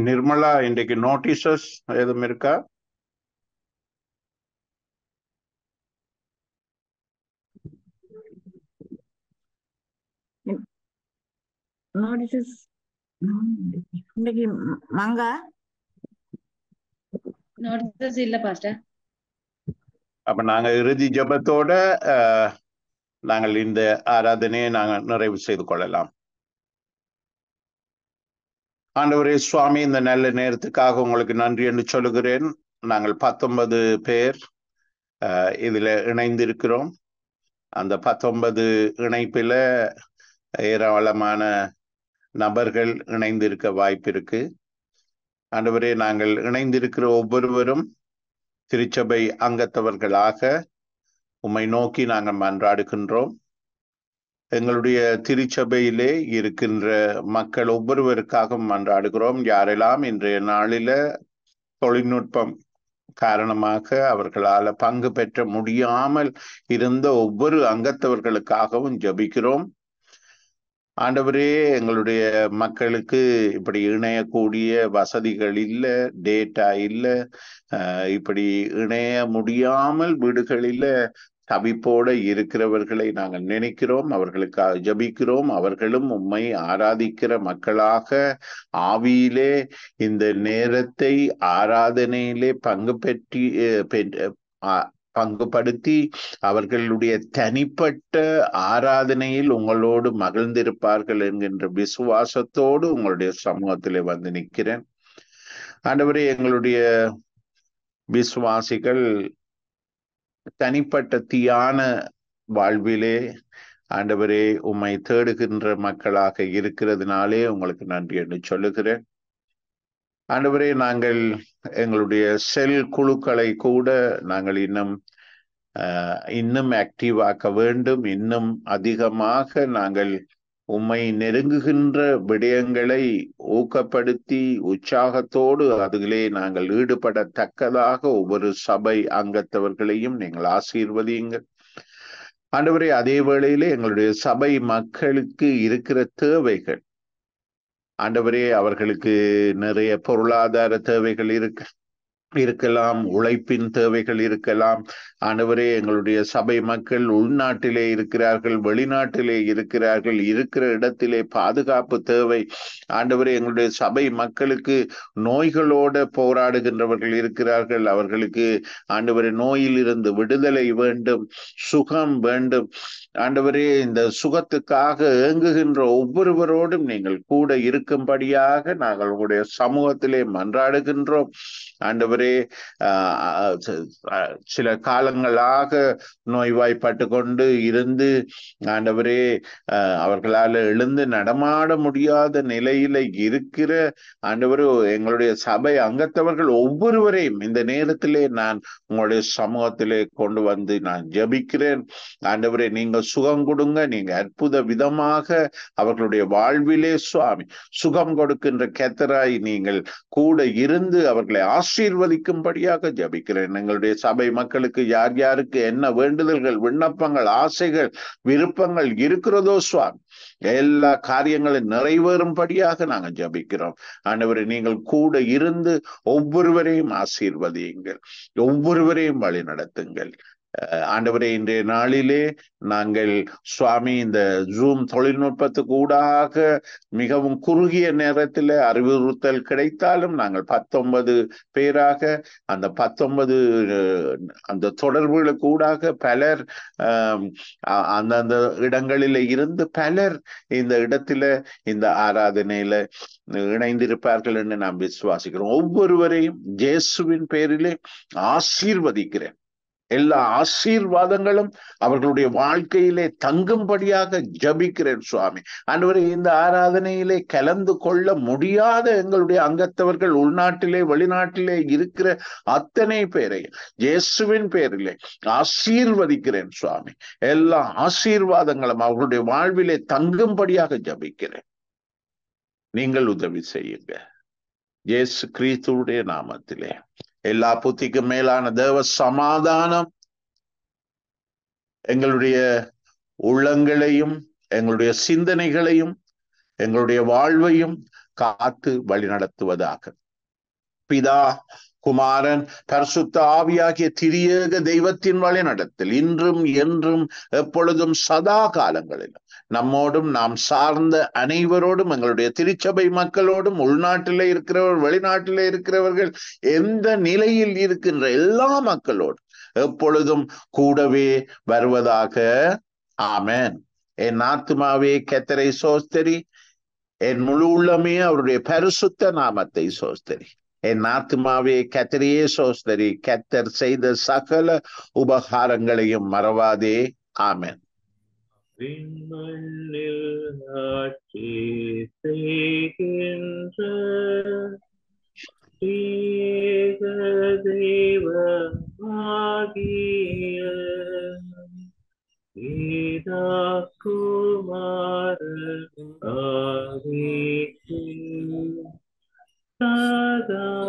Speaker 5: நிர்மலா, இன்றைக்கு நோட்டீசஸ் எதுவும் இருக்கா?
Speaker 6: நோட்டீசஸ் இன்னைக்கு மங்கா
Speaker 2: நோட்டீசஸ் இல்ல பாஸ்டர்.
Speaker 5: அப்ப நாங்க இறுதி ஜெபத்தோட நாங்கள் இந்த ஆராதனையை நாங்கள் நிறைவு செய்து கொள்ளலாம். ஆண்டவரே சுவாமி, இந்த நல்ல நேரத்துக்காக உங்களுக்கு நன்றி என்று சொல்லுகிறேன். நாங்கள் 19 பேர் இதுல இணைந்திருக்கிறோம். அந்த 19 இணைப்பில ஏராளமான நபர்கள் இணைந்திருக்க வாய்ப்பு இருக்கு. ஆண்டவரே, நாங்கள் இணைந்திருக்கிற ஒவ்வொருவரும் திருச்சபை அங்கத்தவர்களாக உம்மை நோக்கி நாங்கள் மன்றாடுகின்றோம். எங்களுடைய திருச்சபையிலே இருக்கின்ற மக்கள் ஒவ்வொருவருக்காக மன்றாடுகிறோம். யாரெல்லாம் இன்றைய நாளில தொழில்நுட்பம் காரணமாக அவர்களால் பங்கு பெற்ற முடியாமல் இருந்த ஒவ்வொரு அங்கத்தவர்களுக்காகவும் ஜெபிக்கிறோம். ஆண்டவரே, எங்களுடைய மக்களுக்கு இப்படி இணையக்கூடிய வசதிகள் இல்லை, டேட்டா இல்லை, இப்படி இணைய முடியாமல் வீடுகளில தவிப்போட இருக்கிறவர்களை நாங்கள் நினைக்கிறோம், அவர்களுக்காக ஜபிக்கிறோம். அவர்களும் உம்மை ஆராதிக்கிற மக்களாக ஆவியிலே இந்த நேரத்தை ஆராதனையிலே பங்குபடுத்தி அவர்களுடைய தனிப்பட்ட ஆராதனையில் உங்களோடு மகிழ்ந்திருப்பார்கள் என்கின்ற விசுவாசத்தோடு உங்களுடைய சமூகத்திலே வந்து நிற்கிறேன். ஆண்டவரே, எங்களுடைய விசுவாசிகள் தனிப்பட்ட தியான வாழ்விலே ஆண்டவரே உம்மை தேடுகின்ற மக்களாக இருக்கிறதுனாலே உங்களுக்கு நன்றி என்று சொல்லுகிறேன். ஆண்டவரே, நாங்கள் எங்களுடைய செல் குழுக்களை கூட நாங்கள் இன்னும் ஆக்டிவ் ஆக்க வேண்டும். இன்னும் அதிகமாக நாங்கள் உம்மை நெருங்குகின்ற விடயங்களை ஊக்கப்படுத்தி உற்சாகத்தோடு அதிலே நாங்கள் ஈடுபடத்தக்கதாக ஒவ்வொரு சபை அங்கத்தவர்களையும் நீங்கள் ஆசீர்வதியுங்கள். ஆண்டவரே, அதே வேளையிலே எங்களுடைய சபை மக்களுக்கு இருக்கிற தேவைகள், ஆண்டவரே, அவர்களுக்கு நிறைய பொருளாதார தேவைகள் இருக்கலாம், உழைப்பின் தேவைகள் இருக்கலாம். ஆண்டவரே, எங்களுடைய சபை மக்கள் உள்நாட்டிலே இருக்கிறார்கள், வெளிநாட்டிலே இருக்கிறார்கள், இருக்கிற இடத்திலே பாதுகாப்பு தேவை. ஆண்டவரே, எங்களுடைய சபை மக்களுக்கு நோய்களோட போராடுகின்றவர்கள் இருக்கிறார்கள். அவர்களுக்கு ஆண்டவரே நோயிலிருந்து விடுதலை வேண்டும், சுகம் வேண்டும். ஆண்டவரே, இந்த சுகத்துக்காக ஏங்குகின்ற ஒவ்வொருவரோடும் நீங்கள் கூட இருக்கும்படியாக நாங்கள் உங்களுடைய சமூகத்திலே மன்றாடுகின்றோம். ஆண்டவரே, சில காலங்களாக நோய்வாய்ப்பட்டு கொண்டு இருந்து ஆண்டவரே அவர்களால் எழுந்து நடமாட முடியாத நிலையில இருக்கிற ஆண்டவரே எங்களுடைய சபை அங்கத்தவர்கள் ஒவ்வொருவரையும் இந்த நேரத்திலே நான் உங்களுடைய சமூகத்திலே கொண்டு வந்து நான் ஜெபிக்கிறேன். ஆண்டவரே, நீங்க சுகம் கொடுங்க. நீங்க அற்புத விதமாக அவர்களுடைய வாழ்விலே சுவாமி சுகம் கொடுக்கின்ற கர்த்தராய் நீங்கள் கூட இருந்து அவர்களை ஆசீர்வதிக்கும்படியாக ஜெபிக்கிறேன். எங்களுடைய சபை மக்களுக்கு யார் யாருக்கு என்ன வேண்டுதல்கள், விண்ணப்பங்கள், ஆசைகள், விருப்பங்கள் இருக்கிறதோ சுவாமி, எல்லா காரியங்களும் நிறைவேறும்படியாக நாங்கள் ஜெபிக்கிறோம். ஆண்டவரே, நீங்கள் கூட இருந்து ஒவ்வொருவரையும் ஆசீர்வதியுங்கள், ஒவ்வொருவரையும் வழி நடத்துங்கள். ஆண்டவரே, இன்றைய நாளிலே நாங்கள் சுவாமி இந்த ஜூம் தொழில்நுட்பத்துக்கு ஊடாக மிகவும் குறுகிய நேரத்தில் அறிவுறுத்தல் கிடைத்தாலும் நாங்கள் 19 பேராக அந்த 19 அந்த தொடர்புகளுக்கு ஊடாக பலர் அந்தந்த இடங்களில இருந்து பலர் இந்த இடத்துல இந்த ஆராதனையில இணைந்திருப்பார்கள் என்று நாம் விசுவாசிக்கிறோம். ஒவ்வொருவரையும் இயேசுவின் பேரிலே ஆசீர்வதிக்கிறேன். எல்லா ஆசீர்வாதங்களும் அவர்களுடைய வாழ்க்கையிலே தங்கும்படியாக ஜபிக்கிறேன் சுவாமி. ஆண்டவரே, இந்த ஆராதனையிலே கலந்து கொள்ள முடியாத எங்களுடைய அங்கத்தவர்கள் உள்நாட்டிலே வெளிநாட்டிலே இருக்கிற அத்தனை பேரையும் இயேசுவின் பேரிலே ஆசீர்வதிக்கிறேன் சுவாமி. எல்லா ஆசீர்வாதங்களும் அவர்களுடைய வாழ்விலே தங்கும்படியாக ஜபிக்கிறேன். நீங்கள் உதவி செய்யுங்க இயேசு கிறிஸ்துவுடைய நாமத்திலே. எல்லா புத்திக்கும் மேலான தேவ சமாதானம் எங்களுடைய உள்ளங்களையும் எங்களுடைய சிந்தனைகளையும் எங்களுடைய வாழ்வையும் காத்து வழி நடத்துவதாக. பிதா, குமாரன், பரிசுத்த ஆவியாகிய திரியேக தெய்வத்தின் வழி நடத்தல் இன்றும் என்றும் எப்பொழுதும் சதா காலங்களிலும் நம்மோடும் நாம் சார்ந்த அனைவரோடும் எங்களுடைய திருச்சபை மக்களோடும் உள்நாட்டிலே இருக்கிறவர்கள் வெளிநாட்டிலே இருக்கிறவர்கள் எந்த நிலையில் இருக்கின்ற எல்லா மக்களோடும் எப்பொழுதும் கூடவே வருவதாக. ஆமென். என் ஆத்துமாவே கர்த்தரை சோஸ்தரி, என் முழு உள்ளமே அவருடைய பரிசுத்த நாமத்தை சோஸ்தரி. என் ஆத்துமாவே கர்த்தரையே சோஸ்தரி, கர்த்தர் செய்த சகல உபகாரங்களையும் மறவாதே. ஆமென்.
Speaker 1: விண்மண்ணில் ஆட்சி செய்கின்ற ஏக தெய்வமாகிய பிதா குமாரன் ஆவிக்கு சதா